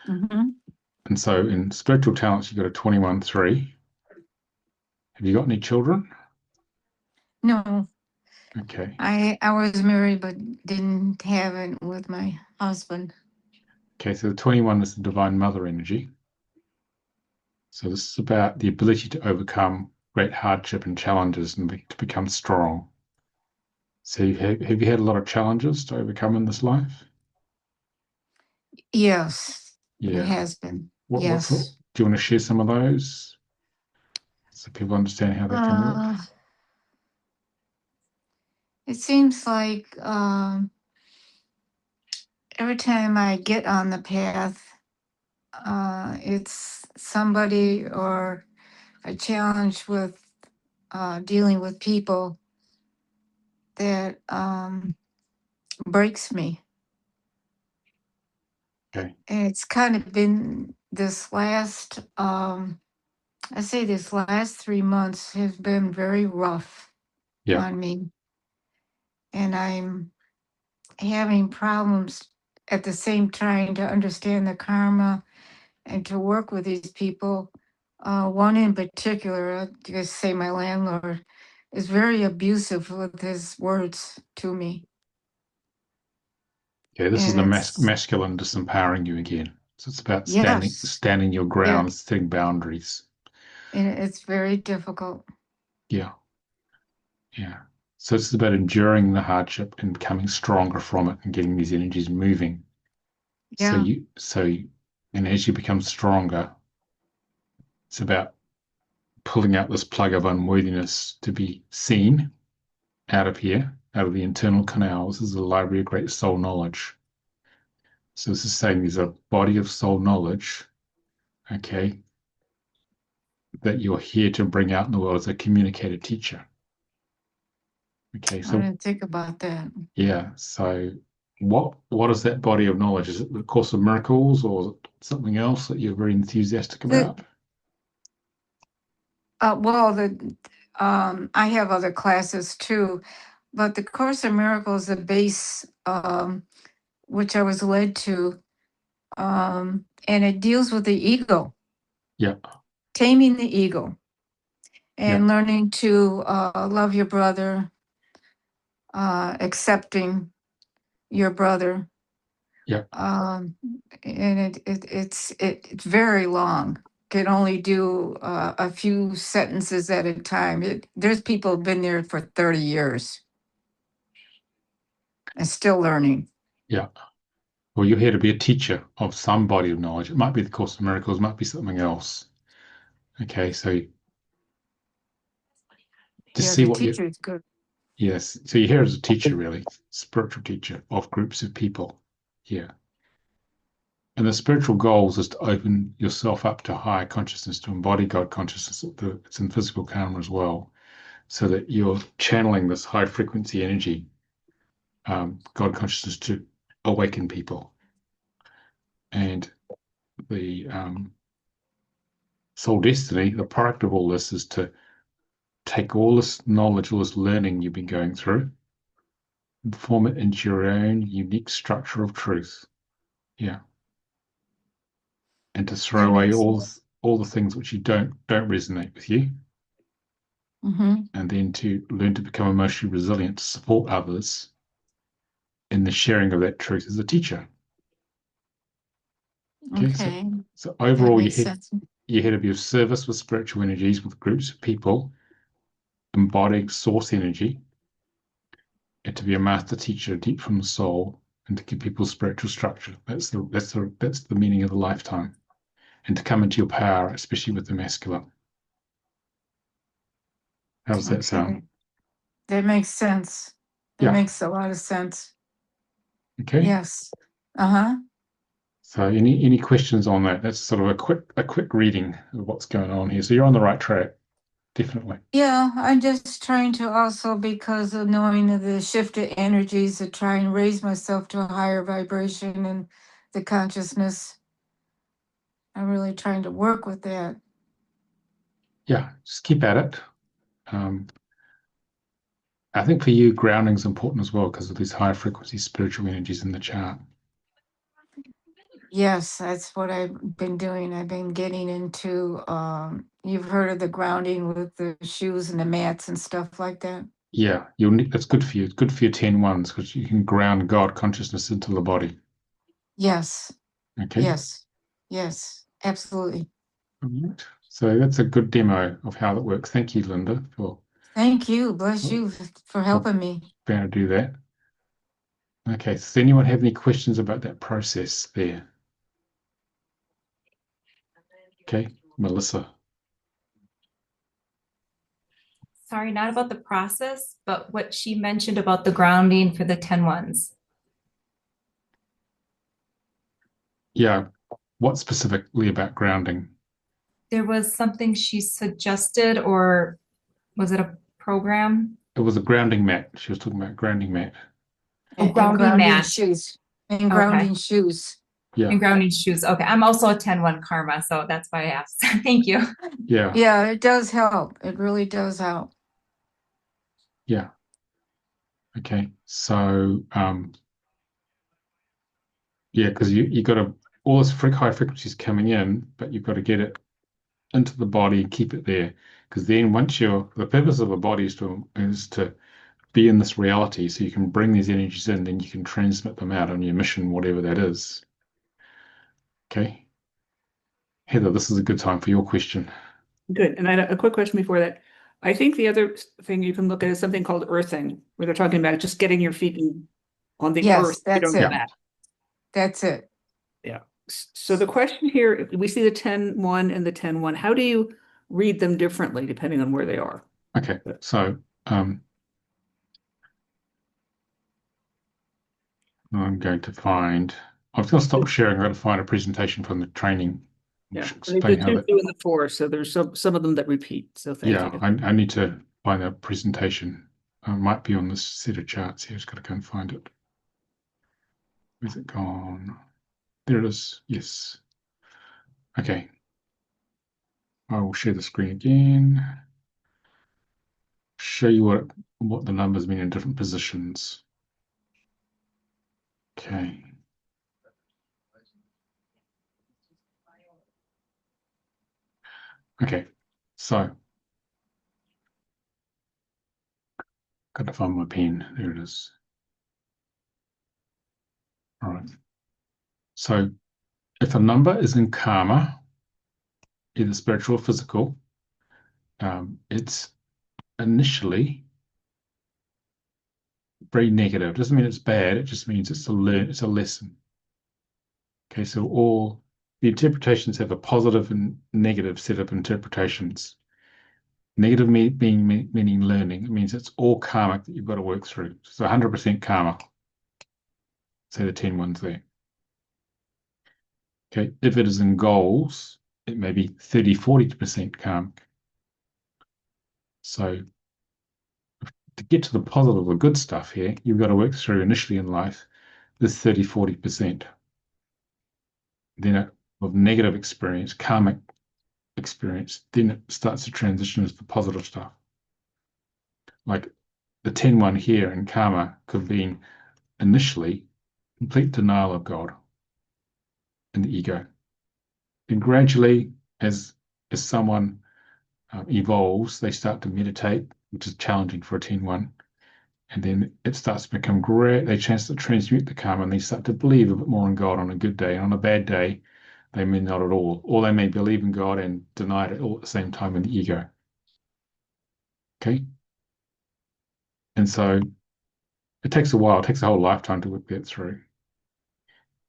mm-hmm. and so in spiritual talents, you got a 21-3. Have you got any children? No, Okay. I was married but didn't have it with my husband. Okay, so the 21 is the divine mother energy. So this is about the ability to overcome great hardship and challenges and to become strong. So have you had a lot of challenges to overcome in this life? Yes, it Yeah. has been. What sort? Yes. Do you want to share some of those so people understand how that can work? Uh, it seems like every time I get on the path, it's somebody or a challenge with dealing with people that breaks me. Okay. And it's kind of been this last, I say this last 3 months has been very rough Yeah. on me. And I'm having problems at the same time to understand the karma and to work with these people. One in particular, I'll just say my landlord, is very abusive with his words to me. Okay. This is And the it's, masculine disempowering you again. So it's about yes, standing your yeah, ground, setting boundaries. and it's very difficult. Yeah. Yeah. So it's about enduring the hardship and becoming stronger from it and getting these energies moving. Yeah, And as you become stronger, it's about pulling out this plug of unworthiness to be seen out of here, out of the internal canals. This is a library of great soul knowledge. So this is saying there's a body of soul knowledge, okay, that you're here to bring out in the world as a communicator teacher. Okay, I so didn't think about that. yeah, so what is that body of knowledge? Is it the Course of Miracles or is it something else that you're very enthusiastic The about? well, the I have other classes too, but the Course in Miracles, the base, which I was led to, and it deals with the ego, Yeah, taming the ego, yeah, and learning to love your brother, accepting your brother, yeah. um, and it's very long. Can only do a few sentences at a time. There's people who've been there for 30 years and still learning. Yeah. Well, you're here to be a teacher of some body of knowledge. It might be the Course of Miracles, it might be something else. Okay, so just Yeah, see the what you teacher is good. Yes. So you're here as a teacher, really, spiritual teacher of groups of people here. And the spiritual goals is to open yourself up to higher consciousness, to embody God consciousness. It's in physical karma as well, so that you're channeling this high frequency energy, God consciousness, to awaken people. And the soul destiny, the product of all this, is to take all this knowledge, all this learning you've been going through, and form it into your own unique structure of truth. Yeah. And to throw That away makes sense. all the things which you don't resonate with you, Mm-hmm. and then to learn to become emotionally resilient to support others in the sharing of that truth as a teacher. Okay, Okay, so that overall, makes sense. you're here to be of service with spiritual energies, with groups of people, embodying source energy, and to be a master teacher deep from the soul, and to give people spiritual structure. That's the meaning of the lifetime, and to come into your power, especially with the masculine. How does that Okay, sound? that makes sense. That Yeah. makes a lot of sense. Okay. Yes. Uh-huh. So any questions on that? That's sort of a quick reading of what's going on here. So you're on the right track, definitely. Yeah, I'm just trying to also, because of knowing the shifted energies, to try and raise myself to a higher vibration and the consciousness. I'm really trying to work with that. Yeah, just keep at it. Um, I think for you, grounding is important as well because of these high frequency spiritual energies in the chart. Yes, that's what I've been doing. I've been getting into, you've heard of the grounding with the shoes and the mats and stuff like that? Yeah, you'll need, that's good for you. It's good for your 10 ones because you can ground God consciousness into the body. Yes, Okay. yes, yes, absolutely. All right. So that's a good demo of how that works. Thank you, Linda, Thank you. Bless for, you for for helping me. being able to do that. Okay. Does anyone have any questions about that process there? Okay, Melissa. Sorry, not about the process, but what she mentioned about the grounding for the 10 ones. Yeah. What specifically about grounding? There was something she suggested, or was it a program? It was a grounding mat. She was talking about grounding mat. Oh, And grounding grounding mat. shoes. And Okay. grounding shoes. Yeah. And grounding shoes. Okay. I'm also a 10-1 karma, so that's why I asked. Thank you. Yeah. Yeah, it does help. It really does help. Yeah. Okay. So, yeah, because you got to all this high frequencies coming in, but you've got to get it into the body and keep it there. Because then once the purpose of a body is to be in this reality, so you can bring these energies in, then you can transmit them out on your mission, whatever that is. Okay. Heather, this is a good time for your question. Good. And I had a quick question before that. I think the other thing you can look at is something called earthing, where they're talking about just getting your feet on the Yes, earth. You that's don't it. get that. That's it. Yeah. So the question here, we see the 10-1 and the 10-1. How do you read them differently depending on where they are? Okay. So, I'm going to find. I was going to stop sharing. I'm going to find a presentation from the training, Yeah. which The explain how 2, that. 2, and the 4. So there's some of them that repeat. So thank Yeah, you. I need to find a presentation. Might be on this set of charts here. Just got to go and find it. Where's it gone? There it is. Yes. Okay. I will share the screen again. Show you what the numbers mean in different positions. Okay. Okay. So, got to find my pen. There it is. All right. So, if a number is in karma, either spiritual or physical, it's initially very negative. It doesn't mean it's bad. It just means it's a lesson. Okay, so all the interpretations have a positive and negative set of interpretations. Negative meaning learning. It means it's all karmic that you've got to work through. So 100% karma. Say the 10 ones there. Okay. If it is in goals, it may be 30, 40% karmic. So to get to the positive, the good stuff here, you've got to work through initially in life this 30, 40%. Then of negative experience, karmic experience, then it starts to transition into the positive stuff. Like the 10-1 here in karma could be initially complete denial of God and the ego. And gradually, as someone evolves, they start to meditate, which is challenging for a 10-1. And then it starts to become great. They chance to transmute the karma and they start to believe a bit more in God on a good day. And on a bad day, they may not at all. Or they may believe in God and deny it all at the same time in the ego. Okay? And so it takes a while, it takes a whole lifetime to work that through.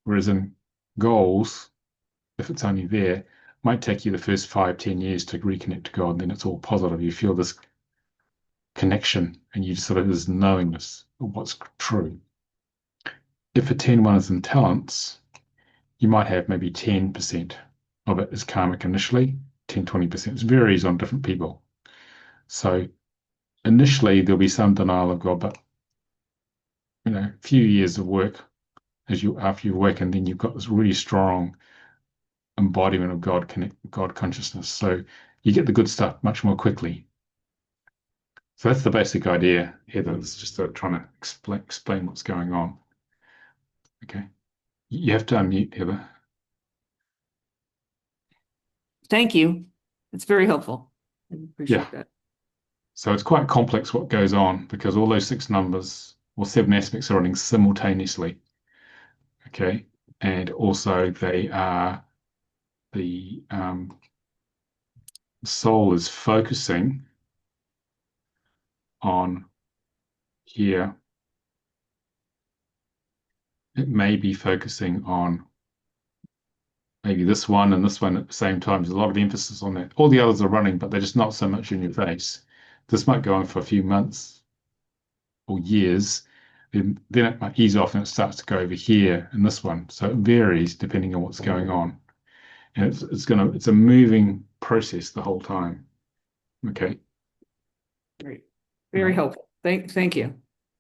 Whereas in goals, if it's only there, it might take you the first 5, 10 years to reconnect to God, and then it's all positive. You feel this connection and you just sort of this knowingness of what's true. If a 10-1 is in talents, you might have maybe 10% of it is karmic initially, 10, 20%. It varies on different people. So initially there'll be some denial of God, but a few years of work after you work, and then you've got this really strong embodiment of God consciousness. So you get the good stuff much more quickly. So that's the basic idea, Heather. It's just trying to explain what's going on. Okay. You have to unmute, Heather. Thank you. It's very helpful. I appreciate that. So it's quite complex what goes on because all those 6 numbers or 7 aspects are running simultaneously. Okay. And also they are the soul is focusing on here. It may be focusing on maybe this one and this one at the same time. There's a lot of emphasis on that. All the others are running, but they're just not so much in your face. This might go on for a few months or years. Then it might ease off and it starts to go over here in this one. So it varies depending on what's going on. And it's a moving process the whole time. Okay. Great. Very helpful. Thank you.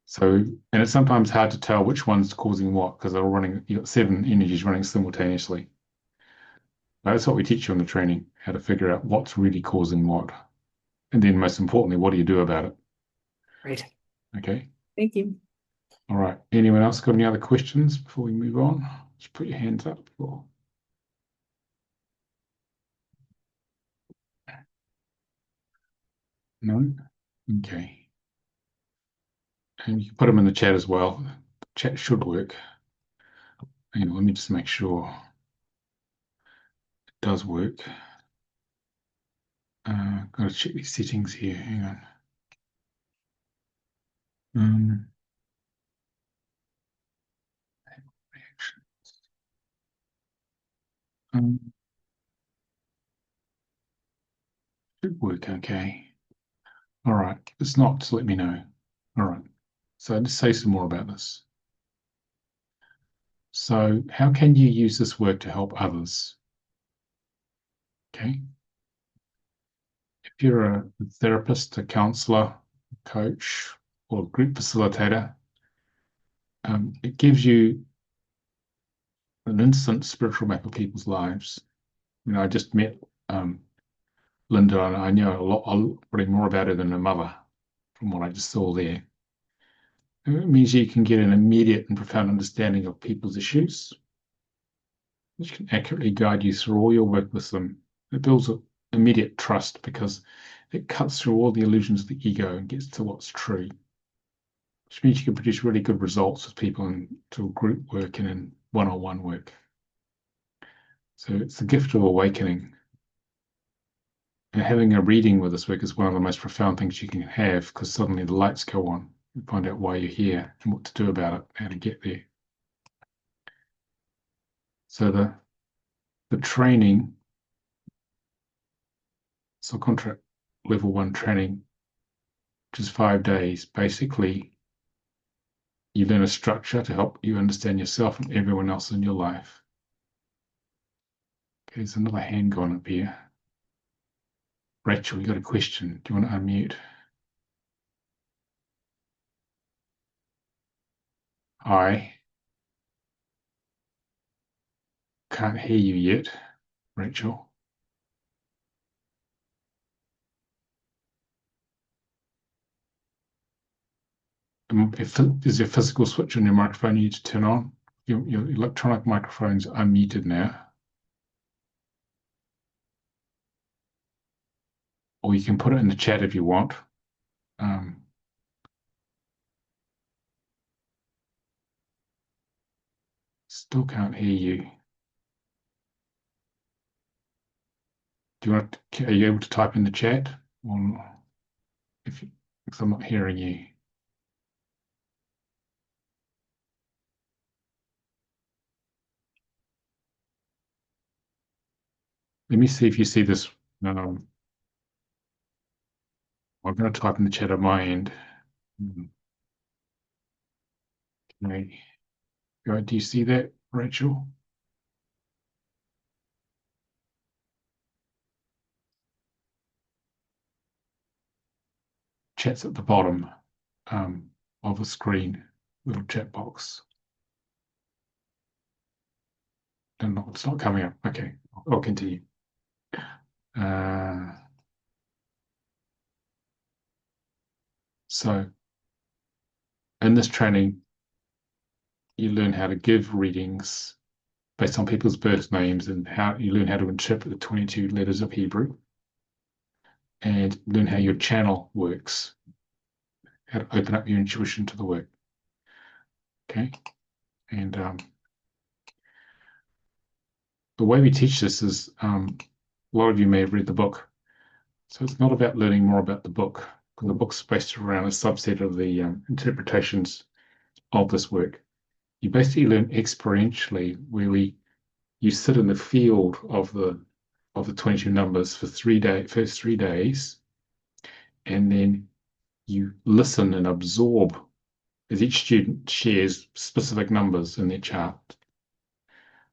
So, and it's sometimes hard to tell which one's causing what because they're all running, you've got 7 energies running simultaneously. That's what we teach you in the training, how to figure out what's really causing what. And then most importantly, what do you do about it? Great. Okay. Thank you. All right. Anyone else got any other questions before we move on? Just put your hands up. No? Okay. And you can put them in the chat as well. The chat should work. Hang on, let me just make sure it does work. Got to check these settings here. Hang on. Reactions. Should work okay. All right. If it's not, just let me know. All right. So let's say some more about this. So how can you use this work to help others? Okay. If you're a therapist, a counselor, coach, or group facilitator, it gives you an instant spiritual map of people's lives. I just met Linda, and I know a lot, probably more about her than her mother from what I just saw there. It means you can get an immediate and profound understanding of people's issues, which can accurately guide you through all your work with them. It builds an immediate trust because it cuts through all the illusions of the ego and gets to what's true, which means you can produce really good results with people in group work and in one-on-one work. So it's the gift of awakening. And having a reading with this work is one of the most profound things you can have because suddenly the lights go on. You find out why you're here and what to do about it, how to get there. So the training, Soul Contract level 1 training, which is 5 days. Basically, you learn a structure to help you understand yourself and everyone else in your life. Okay, there's another hand gone up here. Rachel, you got a question. Do you want to unmute? I can't hear you yet, Rachel. Is there a physical switch on your microphone you need to turn on? Your electronic microphone's unmuted now. Or you can put it in the chat if you want. Still can't hear you. Are you able to type in the chat? Or if I'm not hearing you. Let me see if you see this. I'm going to type in the chat at my end. Okay. Do you see that, Rachel? Chat's at the bottom of the screen, little chat box. No, it's not coming up. Okay, I'll continue. So in this training, you learn how to give readings based on people's birth names and how you learn how to interpret the 22 letters of Hebrew and learn how your channel works, how to open up your intuition to the work. Okay, and the way we teach this is a lot of you may have read the book. So it's not about learning more about the book, because the book's based around a subset of the interpretations of this work. You basically learn experientially, where you sit in the field of the 22 numbers for first 3 days, and then you listen and absorb as each student shares specific numbers in their chart.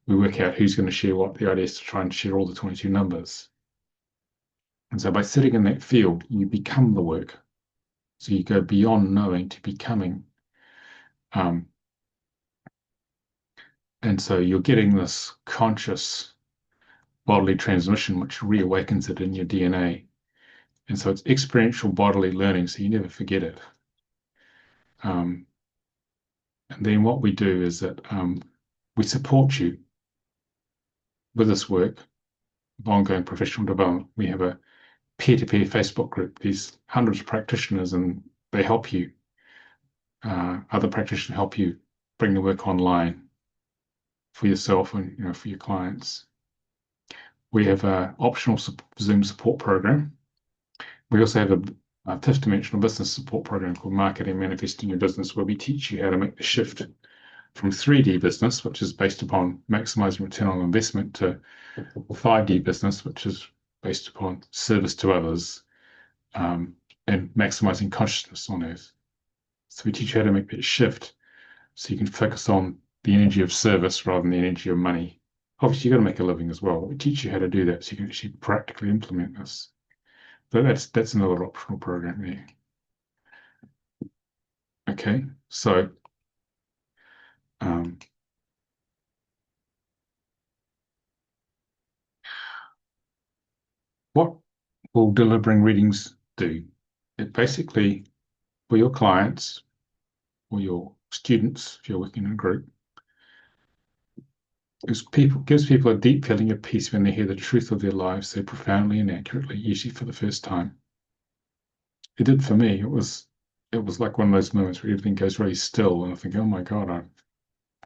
We work out who's going to share what. The idea is to try and share all the 22 numbers. And so by sitting in that field, you become the work. So you go beyond knowing to becoming. And so you're getting this conscious bodily transmission, which reawakens it in your DNA. And so it's experiential bodily learning, so you never forget it. And then what we do is that we support you with this work of ongoing professional development. We have a peer-to-peer Facebook group. There's hundreds of practitioners, and they help you. Other practitioners help you bring the work online for yourself and for your clients. We have an optional Zoom support program. We also have a fifth dimensional business support program called Marketing Manifesting Your Business, where we teach you how to make the shift from 3D business, which is based upon maximizing return on investment, to 5D business, which is based upon service to others and maximizing consciousness on earth. So we teach you how to make that shift so you can focus on the energy of service rather than the energy of money. Obviously, you've got to make a living as well. We teach you how to do that so you can actually practically implement this. But that's another optional program there. Okay, so what will delivering readings do? It basically, for your clients or your students, if you're working in a group, gives people a deep feeling of peace when they hear the truth of their lives so profoundly and accurately, usually for the first time. It did for me. It was like one of those moments where everything goes very still, and I think, oh my God,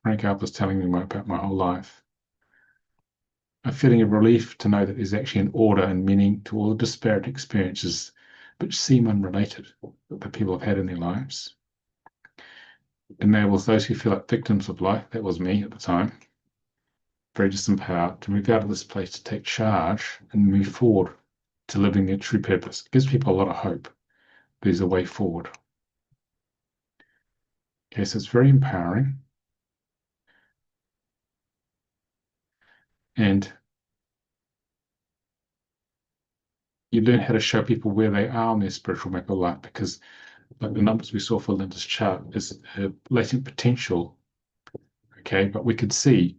Frank Alpers telling me about my whole life. A feeling of relief to know that there's actually an order and meaning to all the disparate experiences which seem unrelated that the people have had in their lives. It enables those who feel like victims of life, that was me at the time, very disempowered, to move out of this place, to take charge and move forward to living their true purpose. It gives people a lot of hope. There's a way forward. Okay, so it's very empowering. And you learn how to show people where they are on their spiritual map of life, because like the numbers we saw for Linda's chart is her latent potential. Okay, but we could see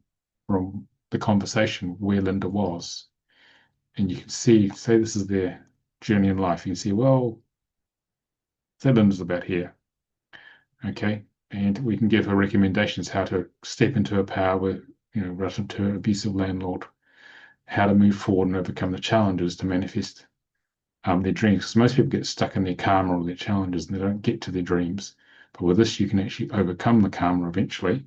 from the conversation where Linda was. And you can see, say this is their journey in life. You can see, well, say Linda's about here. Okay. And we can give her recommendations how to step into her power with, relative to her abusive landlord, how to move forward and overcome the challenges to manifest their dreams. Because most people get stuck in their karma or their challenges and they don't get to their dreams. But with this, you can actually overcome the karma eventually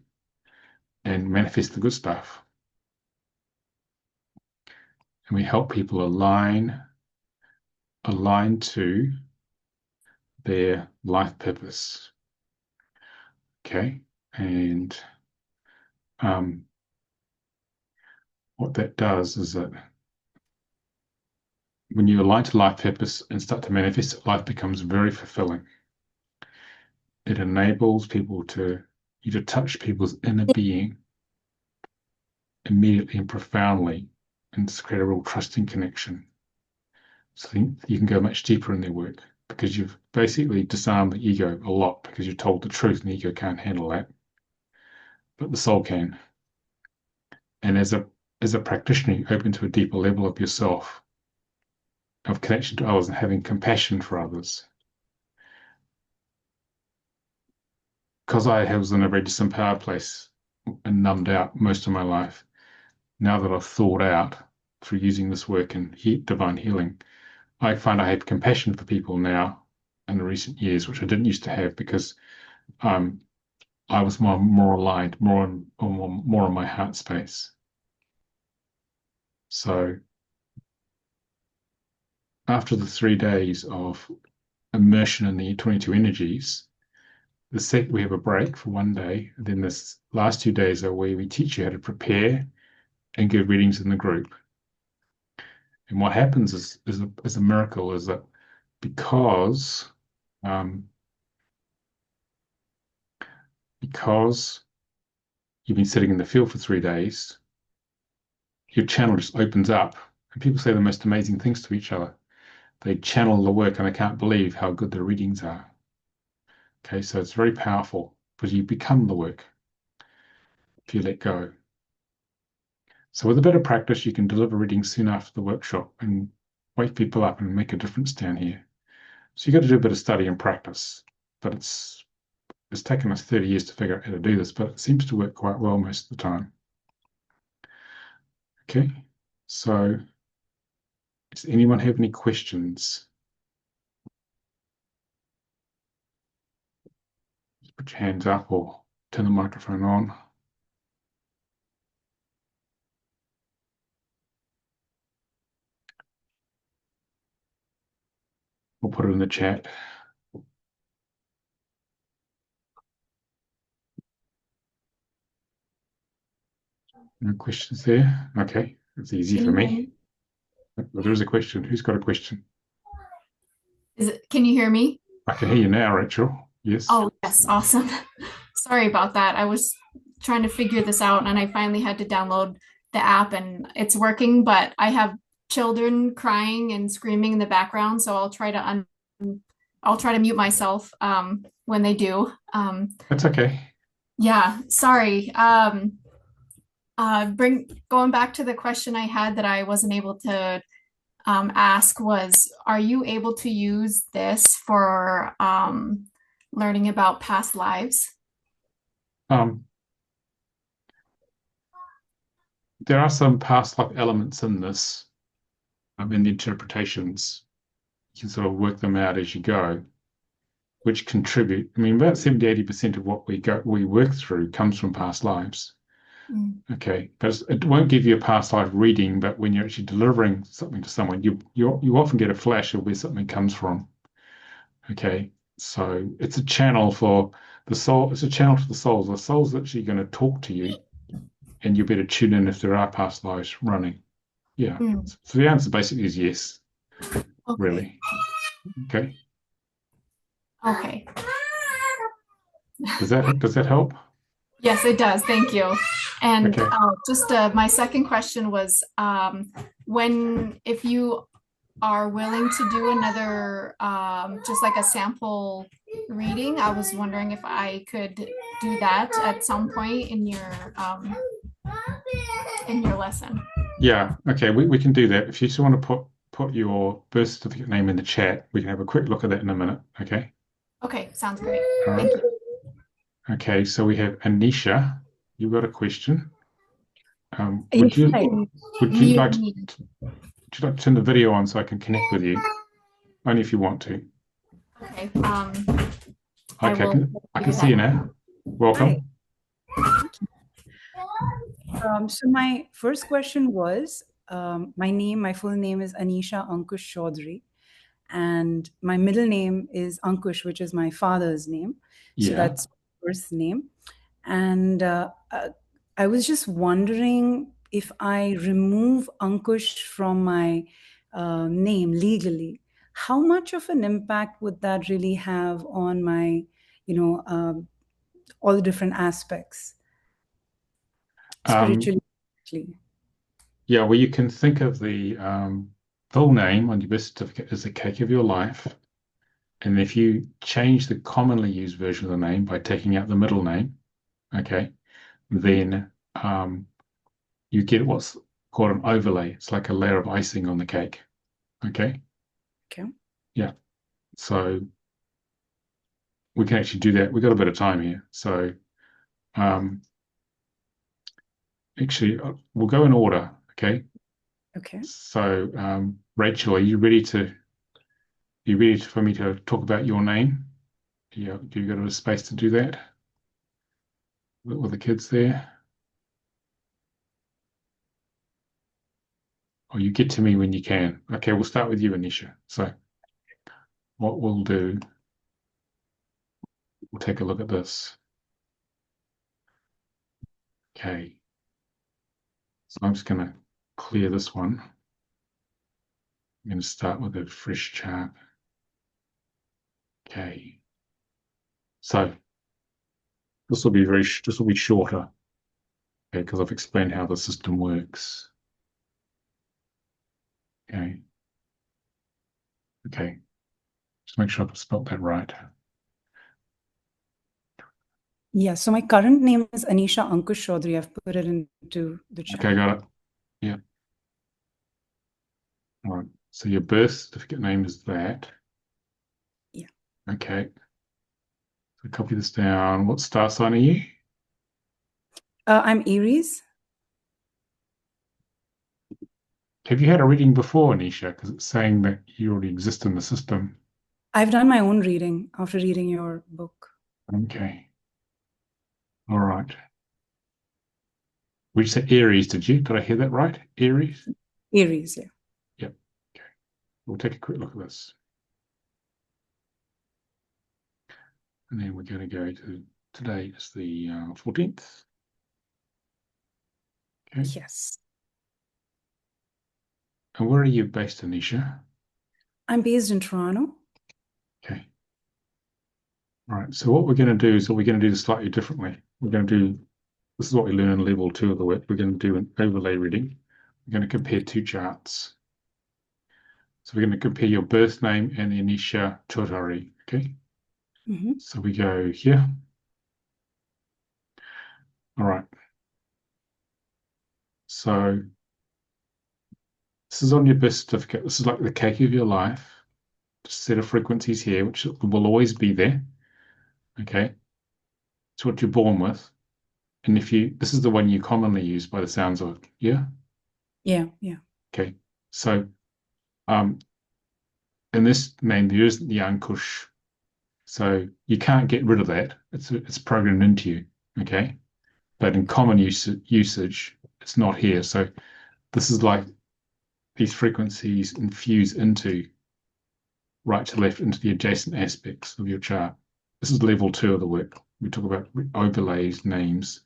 and manifest the good stuff. And we help people align to their life purpose. Okay. And what that does is that when you align to life purpose and start to manifest it, life becomes very fulfilling. It enables you to touch people's inner being immediately and profoundly and just create a real trusting connection. So you can go much deeper in their work because you've basically disarmed the ego a lot because you're told the truth and the ego can't handle that. But the soul can. And as a practitioner, you open to a deeper level of yourself, of connection to others and having compassion for others. Because I was in a very disempowered place and numbed out most of my life, now that I've thawed out through using this work and divine healing, I find I have compassion for people now in the recent years, which I didn't used to have because I was more aligned, more in my heart space. So after the 3 days of immersion in the 22 energies, we have a break for 1 day. And then this last 2 days are where we teach you how to prepare and give readings in the group. And what happens is a miracle is that because you've been sitting in the field for 3 days, your channel just opens up and people say the most amazing things to each other. They channel the work and I can't believe how good the readings are. Okay, so it's very powerful because you become the work if you let go. So with a bit of practice, you can deliver readings soon after the workshop and wake people up and make a difference down here. So you've got to do a bit of study and practice, but it's taken us 30 years to figure out how to do this, but it seems to work quite well most of the time. Okay, so does anyone have any questions? Just put your hands up or turn the microphone on. We'll put it in the chat. No questions there? Okay, it's easy for me. Well, there is a question. Who's got a question? Can you hear me? I can hear you now, Rachel. Yes. Oh, yes. Awesome. Sorry about that. I was trying to figure this out and I finally had to download the app and it's working, but I have children crying and screaming in the background, so I'll try to mute myself when they do. That's okay. Yeah, sorry. Going back to the question I had that I wasn't able to ask was, are you able to use this for learning about past lives? There are some past life elements in this, in the interpretations. You can sort of work them out as you go, which contribute. I mean, about 70–80% of what we work through comes from past lives. Okay, but it won't give you a past life reading, but when you're actually delivering something to someone, you often get a flash of where something comes from. Okay, so it's a channel for the soul. It's a channel to the souls. The soul's actually going to talk to you, and you better tune in if there are past lives running. Yeah. So the answer basically is yes. really. Okay. Okay. Does that help? Yes, it does. Thank you. And Okay. just my second question was if you are willing to do another, just like a sample reading, I was wondering if I could do that at some point in your lesson. Yeah. Okay. We can do that. If you just want to put your birth certificate name in the chat, we can have a quick look at that in a minute. Okay. Okay, sounds great. All right. Okay. So we have Anisha. You got a question? Would you Hi. would you like to, would you like to turn the video on so I can connect with you? Only if you want to. Okay. I Okay. will I do can see you that. now. Welcome. So my first question was, my full name is Anisha Ankush Chaudhary, and my middle name is Ankush, which is my father's name. So Yeah. that's first name. And I was just wondering, if I remove Ankush from my name legally, how much of an impact would that really have on my, all the different aspects, Um, spiritually? yeah. Well, you can think of the full name on your birth certificate as the cake of your life. And if you change the commonly used version of the name by taking out the middle name, okay, then you get what's called an overlay. It's like a layer of icing on the cake. Okay. Okay. Yeah. So we can actually do that. We've got a bit of time here. So actually, we'll go in order. Okay. Okay. So Rachel, are you ready for me to talk about your name? Yeah. Do you got a space to do that with the kids there? Or you get to me when you can. Okay, we'll start with you, Anisha. So what we'll do, we'll take a look at this. Okay. So I'm just going to clear this one. I'm going to start with a fresh chart. Okay. So this will be shorter. Okay, because I've explained how the system works. Okay. Okay. Just make sure I've spelled that right. Yeah, so my current name is Anisha Ankush Chaudhary. I've put it into the chat. Okay, got it. Yeah. All right. So your birth certificate name is that. Yeah. Okay. So copy this down. What star sign are you? I'm Aries. Have you had a reading before, Anisha? Because it's saying that you already exist in the system. I've done my own reading after reading your book. Okay. All right. We said Aries, did you? Did I hear that right? Aries? Aries, yeah. Yep. Okay. We'll take a quick look at this. And then we're going to go to today is the 14th. Okay. Yes. And where are you based, Anisha? I'm based in Toronto. Okay. All right. So what we're going to do is we're going to do this slightly differently. We're going to do, this is what we learn in level 2 of the work. We're going to do an overlay reading. We're going to compare two charts. So we're going to compare your birth name and the Anisha Chaudhary. Okay. Mm-hmm. So we go here. All right. So this is on your birth certificate. This is like the cake of your life. Just a set of frequencies here, which will always be there. Okay. It's what you're born with. And this is the one you commonly use by the sounds of it. Yeah. Yeah, yeah. Okay. So in this name, there isn't the Ankush. So you can't get rid of that. It's programmed into you. Okay. But in common usage, it's not here. So this is like these frequencies infuse into right to left into the adjacent aspects of your chart. This is level 2 of the work. We talk about overlays, names.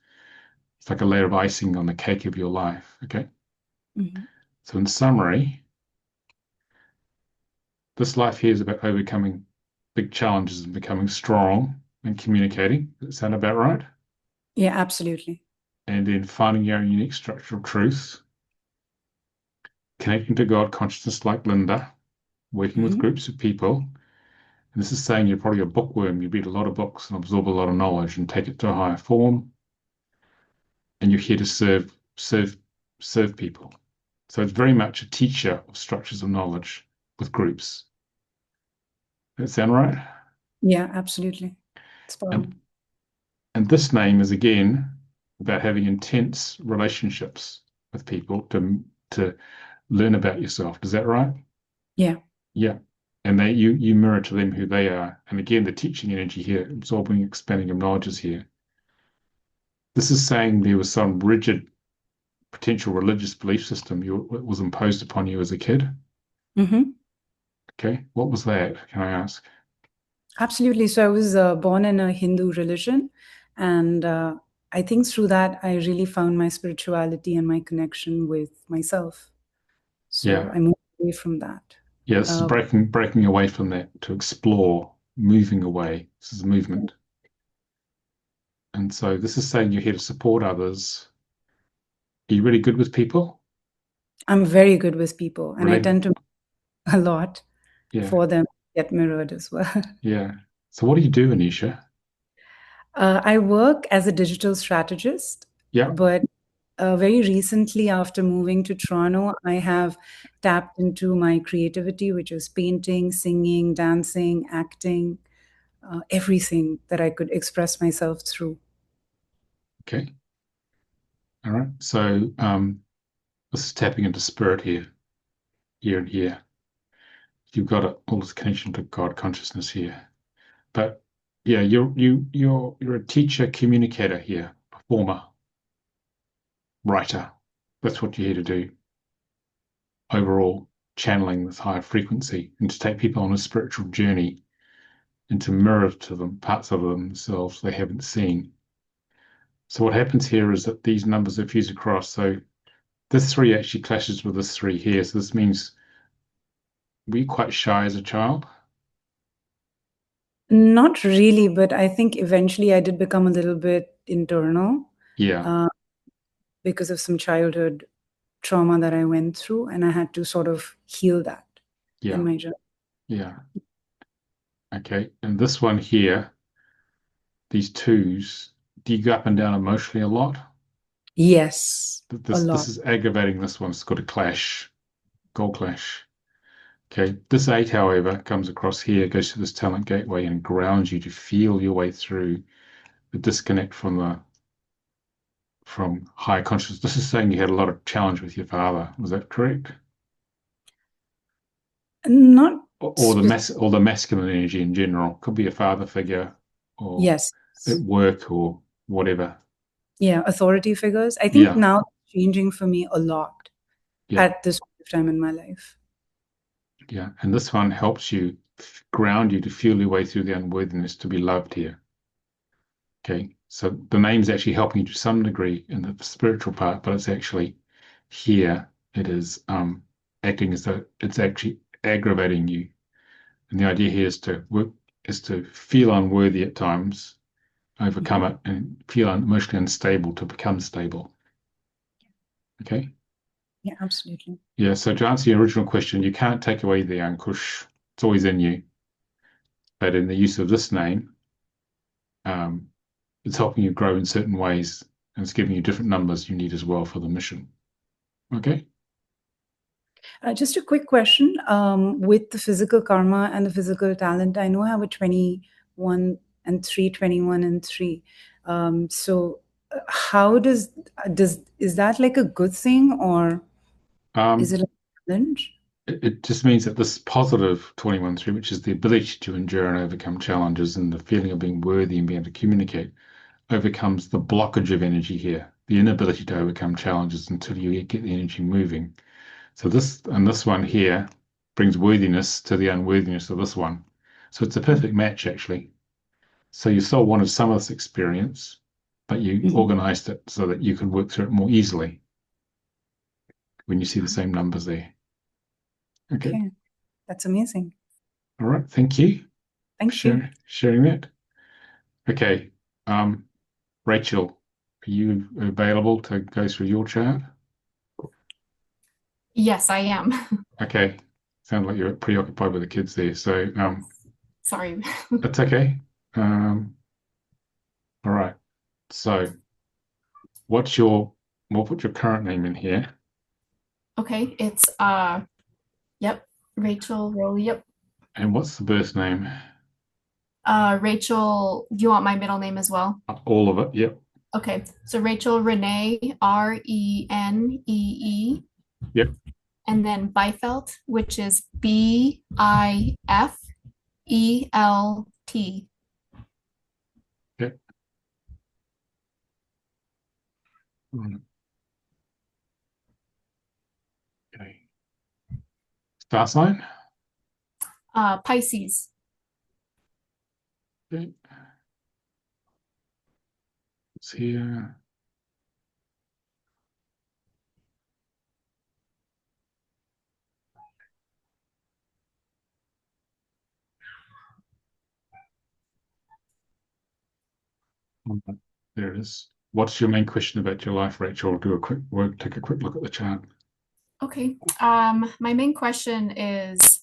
It's like a layer of icing on the cake of your life. Okay. Mm-hmm. So in summary, this life here is about overcoming big challenges and becoming strong and communicating. Does that sound about right? Yeah, absolutely. And then finding your own unique structural truth, connecting to God consciousness like Linda, working with groups of people. And this is saying you're probably a bookworm. You read a lot of books and absorb a lot of knowledge and take it to a higher form. And you're here to serve people. So it's very much a teacher of structures of knowledge with groups. Does that sound right? Yeah, absolutely. It's fun. And this name is again about having intense relationships with people to learn about yourself. Is that right? Yeah. Yeah. And you mirror to them who they are. And again, the teaching energy here, absorbing, expanding of knowledge is here. This is saying there was some rigid potential religious belief system was imposed upon you as a kid. Okay. What was that? Can I ask? Absolutely. So I was born in a Hindu religion, and I think through that, I really found my spirituality and my connection with myself. So I moved away from that. Yeah, this is breaking away from that to explore, moving away. This is a movement. And so this is saying you're here to support others. Are you really good with people? I'm very good with people, and I tend to a lot for them to get mirrored as well. Yeah. So what do you do, Anisha? I work as a digital strategist. Yeah. But very recently, after moving to Toronto, I have tapped into my creativity, which is painting, singing, dancing, acting, everything that I could express myself through. Okay. All right. So this is tapping into spirit here and here. You've got all this connection to God consciousness here. But yeah, you're a teacher, communicator here, performer, writer. That's what you're here to do. Overall, channeling this higher frequency and to take people on a spiritual journey and to mirror to them parts of themselves they haven't seen. So what happens here is that these numbers are fused across. So this 3 actually clashes with this 3 here. So this means were you quite shy as a child? Not really, but I think eventually I did become a little bit internal. Yeah. Because of some childhood trauma that I went through, and I had to sort of heal that in my journey. Yeah. Okay. And this one here, these 2s, do you go up and down emotionally a lot? Yes, a lot. This is aggravating this one. It's got a clash, goal clash. Okay. This 8, however, comes across here, goes to this talent gateway and grounds you to feel your way through the disconnect from higher consciousness. This is saying you had a lot of challenge with your father. Was that correct? Not or the masculine energy in general. Could be a father figure or yes, at work or whatever. Yeah, authority figures. I think now it's changing for me a lot at this time in my life. Yeah, and this one helps you ground you to feel your way through the unworthiness to be loved here. Okay, so the name's actually helping you to some degree in the spiritual part, but it's actually here. It is acting as though it's actually aggravating you. And the idea here is to feel unworthy at times, overcome it, and feel emotionally unstable to become stable. Okay? Yeah, absolutely. Yeah, so to answer your original question, you can't take away the Ankush. It's always in you. But in the use of this name, it's helping you grow in certain ways, and it's giving you different numbers you need as well for the mission. Okay? Just a quick question. With the physical karma and the physical talent, I know I have a 21 and 3, 21 and 3. So how is that like a good thing, or is it a challenge? It just means that this positive 21-3, which is the ability to endure and overcome challenges and the feeling of being worthy and being able to communicate, overcomes the blockage of energy here, the inability to overcome challenges until you get the energy moving. So this one here brings worthiness to the unworthiness of this one. So it's a perfect match, actually. So your soul wanted some of this experience, but you organized it so that you could work through it more easily when you see the same numbers there. Okay. That's amazing. All right. Thank you for Thank you. sharing that. Okay. Rachel, are you available to go through your chart? Yes, I am. Okay. Sounds like you're preoccupied with the kids there. So Sorry. that's okay. All right. So we'll put your current name in here. Okay, it's yep, Rachel Rowley. Yep. And what's the birth name? Rachel, do you want my middle name as well? All of it. Yep. Okay, so Rachel Renee, Renee, Yep. and then Bifelt, which is Bifelt. Yep. Okay. Star sign? Pisces. Okay. It's here. There it is. What's your main question about your life, Rachel? Take a quick look at the chart. Okay. My main question is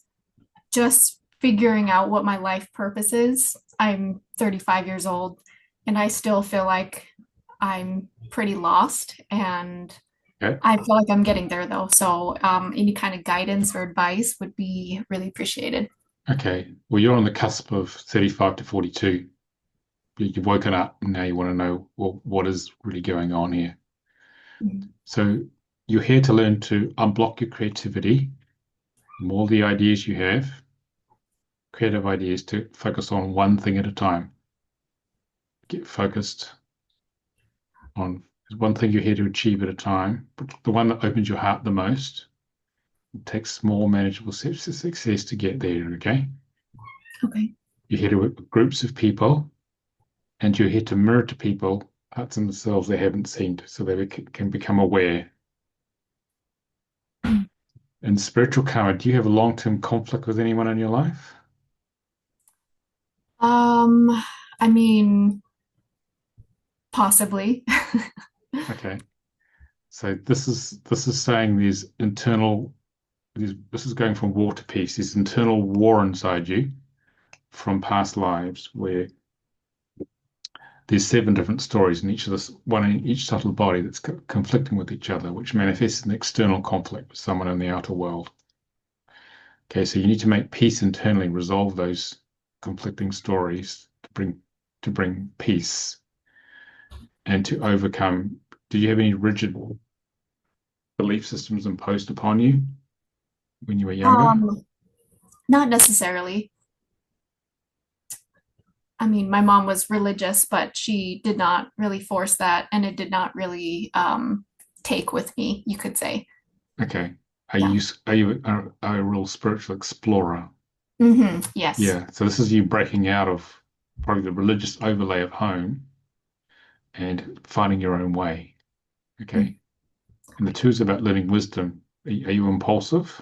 just figuring out what my life purpose is. I'm 35 years old and I still feel like I'm pretty lost, and Okay. I feel like I'm getting there though. So any kind of guidance or advice would be really appreciated. Okay. Well, you're on the cusp of 35 to 42. You've woken up and now you want to know, well, what is really going on here? Mhm. So you're here to learn to unblock your creativity from all the ideas you have, creative ideas, to focus on one thing at a time. Get focused on one thing you're here to achieve at a time, but the one that opens your heart the most. It takes small, manageable steps to success to get there, okay? Okay. You're here to work with groups of people, and you're here to mirror to people parts of themselves they haven't seen so they can become aware. In spiritual karma, do you have a long-term conflict with anyone in your life? Um, I mean, possibly. Okay. So this is saying this is going from war to peace. There's internal war inside you from past lives where there's 7 different stories in each of this one in each subtle body that's conflicting with each other, which manifests an external conflict with someone in the outer world. Okay, so you need to make peace internally, resolve those conflicting stories to bring peace and to overcome. Do you have any rigid belief systems imposed upon you when you were younger? Not necessarily. I mean, my mom was religious, but she did not really force that, and it did not really take with me, you could say. Okay. Yeah. Are you a real spiritual explorer? Yes. Yeah. So this is you breaking out of probably the religious overlay of home and finding your own way. Okay. And the 2 is about learning wisdom. Are you impulsive,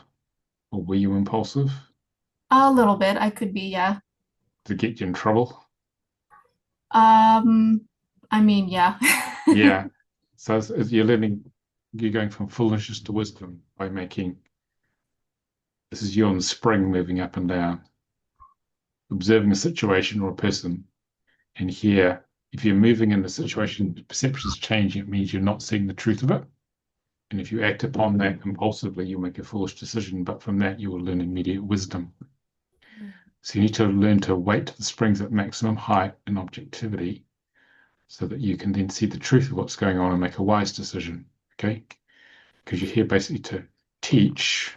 or were you impulsive? A little bit. I could be, yeah. To get you in trouble? I mean, yeah. Yeah. So as you're going from foolishness to wisdom by this is you on the spring moving up and down, observing a situation or a person. And here, if you're moving in the situation, the perception is changing, it means you're not seeing the truth of it. And if you act upon that impulsively, you'll make a foolish decision, but from that, you will learn immediate wisdom. So you need to learn to wait to the springs at maximum height and objectivity so that you can then see the truth of what's going on and make a wise decision, okay? Because you're here basically to teach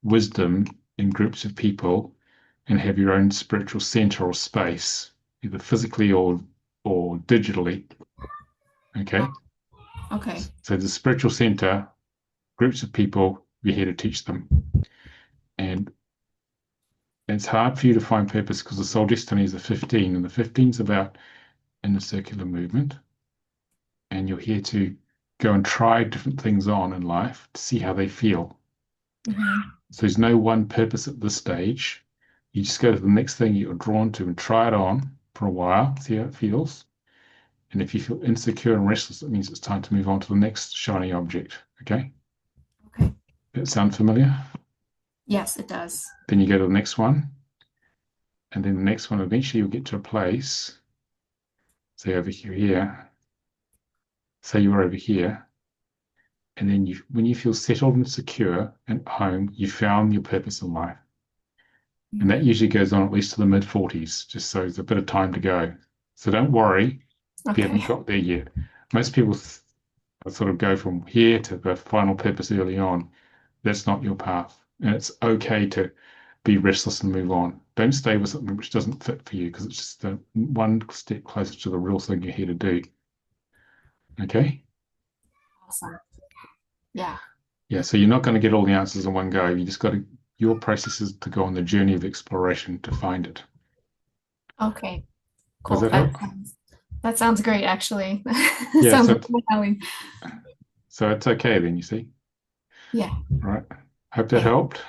wisdom in groups of people and have your own spiritual center or space, either physically or digitally, okay? Okay. So the spiritual center, groups of people, you're here to teach them. And it's hard for you to find purpose because the soul destiny is a 15, and the 15 is about inner circular movement. And you're here to go and try different things on in life to see how they feel. So there's no one purpose at this stage. You just go to the next thing you're drawn to and try it on for a while, see how it feels. And if you feel insecure and restless, it means it's time to move on to the next shiny object. Okay? Okay. That sound familiar? Yes, it does. Then you go to the next one. And then the next one, eventually you'll get to a place, say over here, say you're over here. And then when you feel settled and secure and at home, you found your purpose in life. And that usually goes on at least to the mid-40s, just so there's a bit of time to go. So don't worry if you haven't got there yet. Most people sort of go from here to the final purpose early on. That's not your path. And it's okay to be restless and move on. Don't stay with something which doesn't fit for you, because it's just one step closer to the real thing you're here to do. Okay? Awesome. Yeah. Yeah, so you're not going to get all the answers in one go. You just got to, your process is to go on the journey of exploration to find it. Okay. Cool. Does that help? That sounds great, actually. Yeah, Sounds so, compelling. so it's okay then, you see? Yeah. All right. Hope that helped.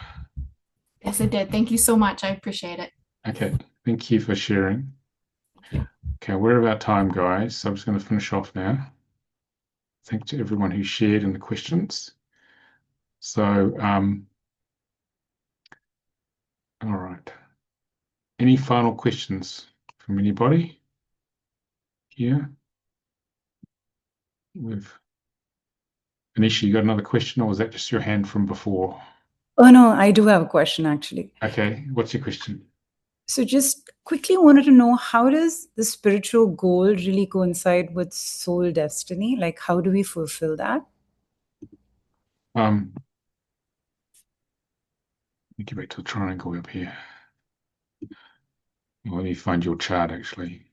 Yes, it did. Thank you so much. I appreciate it. Okay. Thank you for sharing. Okay, we're about time, guys. So I'm just going to finish off now. Thanks to everyone who shared in the questions. So, all right. Any final questions from anybody here? Anisha, you got another question, or was that just your hand from before? Oh, no, I do have a question, actually. Okay, what's your question? So just quickly wanted to know, how does the spiritual goal really coincide with soul destiny? Like, how do we fulfill that? Let me get back to the triangle up here. Well, let me find your chart, actually.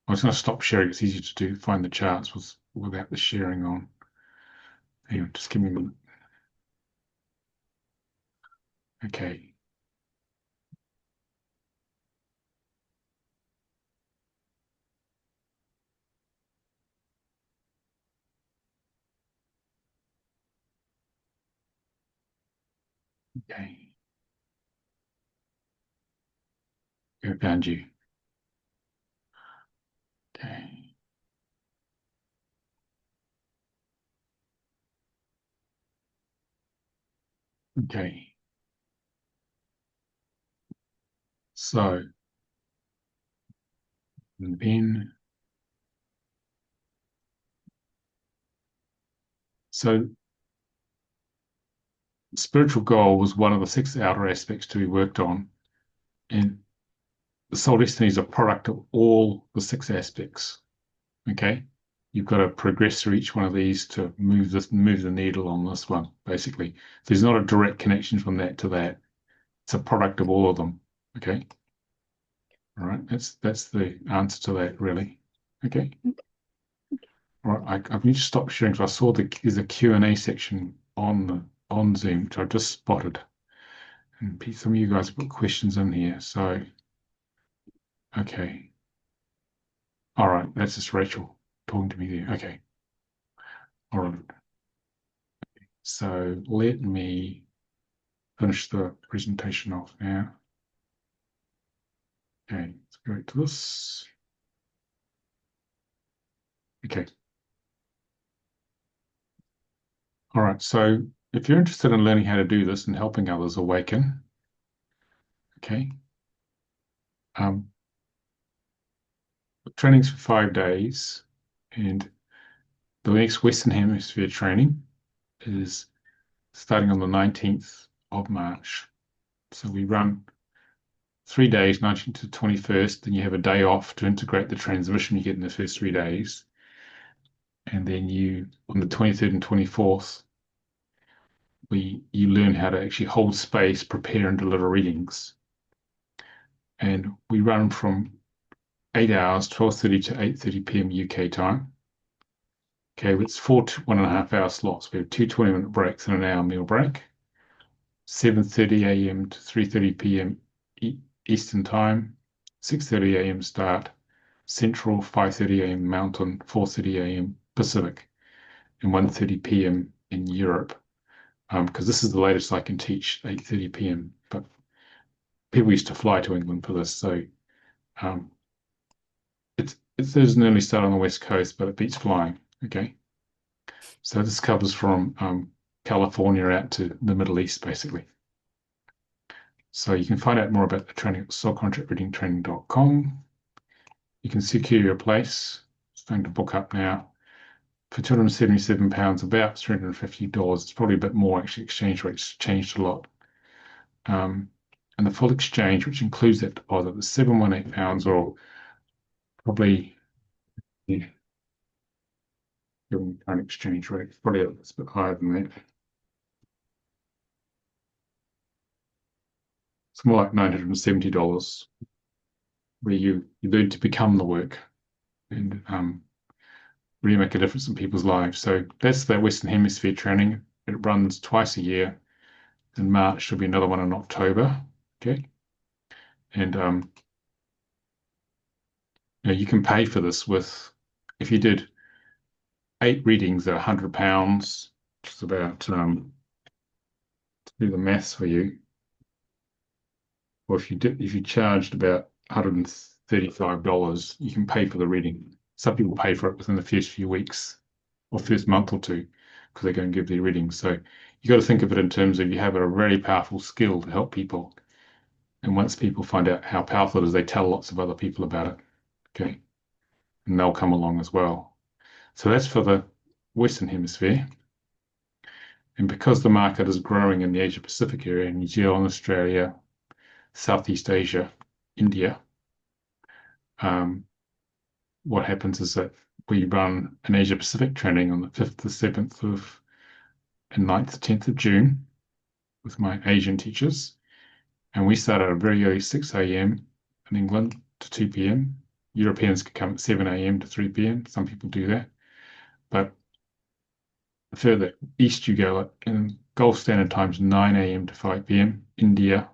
I was going to stop sharing. It's easier to find the charts without the sharing on. Hang on, just give me a minute. Okay. Okay. I found you. Okay. Okay. So, and then, so spiritual goal was one of the 6 outer aspects to be worked on. And the soul destiny is a product of all the 6 aspects. Okay. You've got to progress through each one of these to move the needle on this one, basically. So there's not a direct connection from that to that. It's a product of all of them. Okay. All right. That's the answer to that, really. Okay. All right. I've need to stop sharing because I saw there's a Q&A section on Zoom, which I just spotted. And some of you guys have put questions in here. So, okay. All right. That's just Rachel talking to me there. Okay. All right. So let me finish the presentation off now. Okay, let's go to this. Okay. All right, so if you're interested in learning how to do this and helping others awaken, okay, the training's for 5 days, and the next Western Hemisphere training is starting on the 19th of March. So we run 3 days, 19th to 21st, then you have a day off to integrate the transmission you get in the first 3 days. And then on the 23rd and 24th, you learn how to actually hold space, prepare and deliver readings. And we run from 8 hours, 12:30 to 8:30 p.m. UK time. Okay, it's 4 1.5 hour slots. We have 2 20-minute breaks and an hour meal break. 7:30 a.m. to 3:30 p.m. Eastern time. 6:30 a.m. start. Central, 5:30 a.m. Mountain, 4:30 a.m. Pacific, and 1:30 p.m. in Europe. Because this is the latest I can teach, 8:30 p.m. But people used to fly to England for this, so there's an early start on the West Coast, but it beats flying. Okay, so this covers from California out to the Middle East, basically. So you can find out more about the training at soulcontractreadingtraining.com. You can secure your place. Starting to book up now for £277, about $350. It's probably a bit more, actually. Exchange rates changed a lot. And the full exchange, which includes that deposit, is £718, or probably, yeah, given the current exchange rate, it's probably a bit higher than that. It's more like $970, where you learn to become the work and really make a difference in people's lives. So that's the Western Hemisphere training. It runs twice a year. In March, there'll be another one in October. Okay. And you can pay for this with, if you did 8 readings at £100, which is about, to do the maths for you, or if you charged about $135, you can pay for the reading. Some people pay for it within the first few weeks or first month or two because they go and give their readings. So you got to think of it in terms of you have a very powerful skill to help people. And once people find out how powerful it is, they tell lots of other people about it. Okay. And they'll come along as well. So that's for the Western Hemisphere. And because the market is growing in the Asia Pacific area, New Zealand, Australia, Southeast Asia, India, what happens is that we run an Asia Pacific training on the 5th to 7th and 9th to 10th of June with my Asian teachers. And we start at a very early 6 a.m. in England to 2 p.m. Europeans can come at 7 a.m. to 3 p.m. Some people do that. But the further east you go, in Gulf Standard Time is 9 a.m. to 5 p.m. India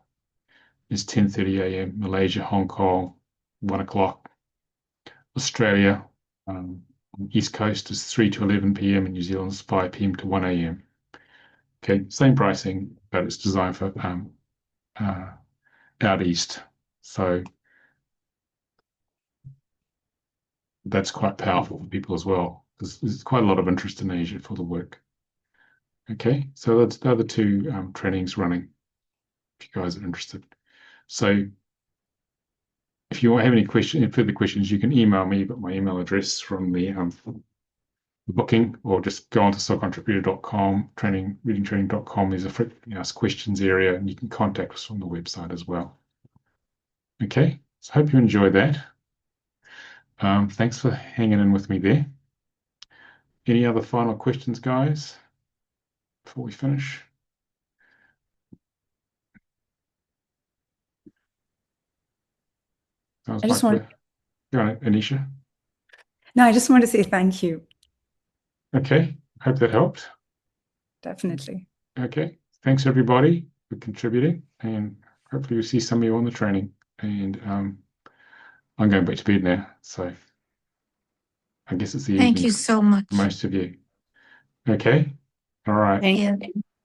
is 10:30 a.m. Malaysia, Hong Kong, 1 o'clock. Australia, on the East Coast is 3 to 11 p.m. and New Zealand is 5 p.m. to 1 a.m. Okay, same pricing, but it's designed for out east. So that's quite powerful for people as well, because there's quite a lot of interest in Asia for the work. Okay, so that's the other 2 trainings running, if you guys are interested. So if you have any further questions, you can email me. You've got my email address from the booking, or just go on to soulcontractreader.com, readingtraining.com. There's a frequently asked questions area, and you can contact us from the website as well. Okay, so I hope you enjoyed that. Thanks for hanging in with me there. Any other final questions, guys, before we finish? I just want. Go on, Anisha. No, I just want to say thank you. Okay, hope that helped. Definitely. Okay, thanks everybody for contributing, and hopefully we'll see some of you on the training. And I'm going back to bed now, so I guess it's the Thank evening you so much. for most of you. Okay, all right. Yeah.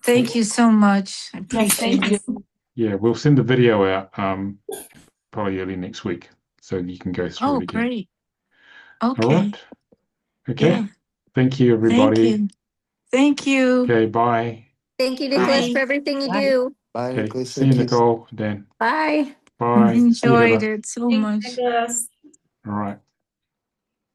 Thank you so much. I appreciate Thank it. you. Yeah, we'll send the video out probably early next week, so you can go through Oh, it again. great. All Okay. right. Okay. Yeah. Thank you, everybody. Thank you. Thank you. Okay, bye. Thank you, Nicolas, Bye. for everything you Bye. do. Bye, Okay, Nicholas. see you, Thank you. Nicole, Dan. Bye. Bye. See you, Enjoyed Heather. it so Thanks, much. Nicholas. All right.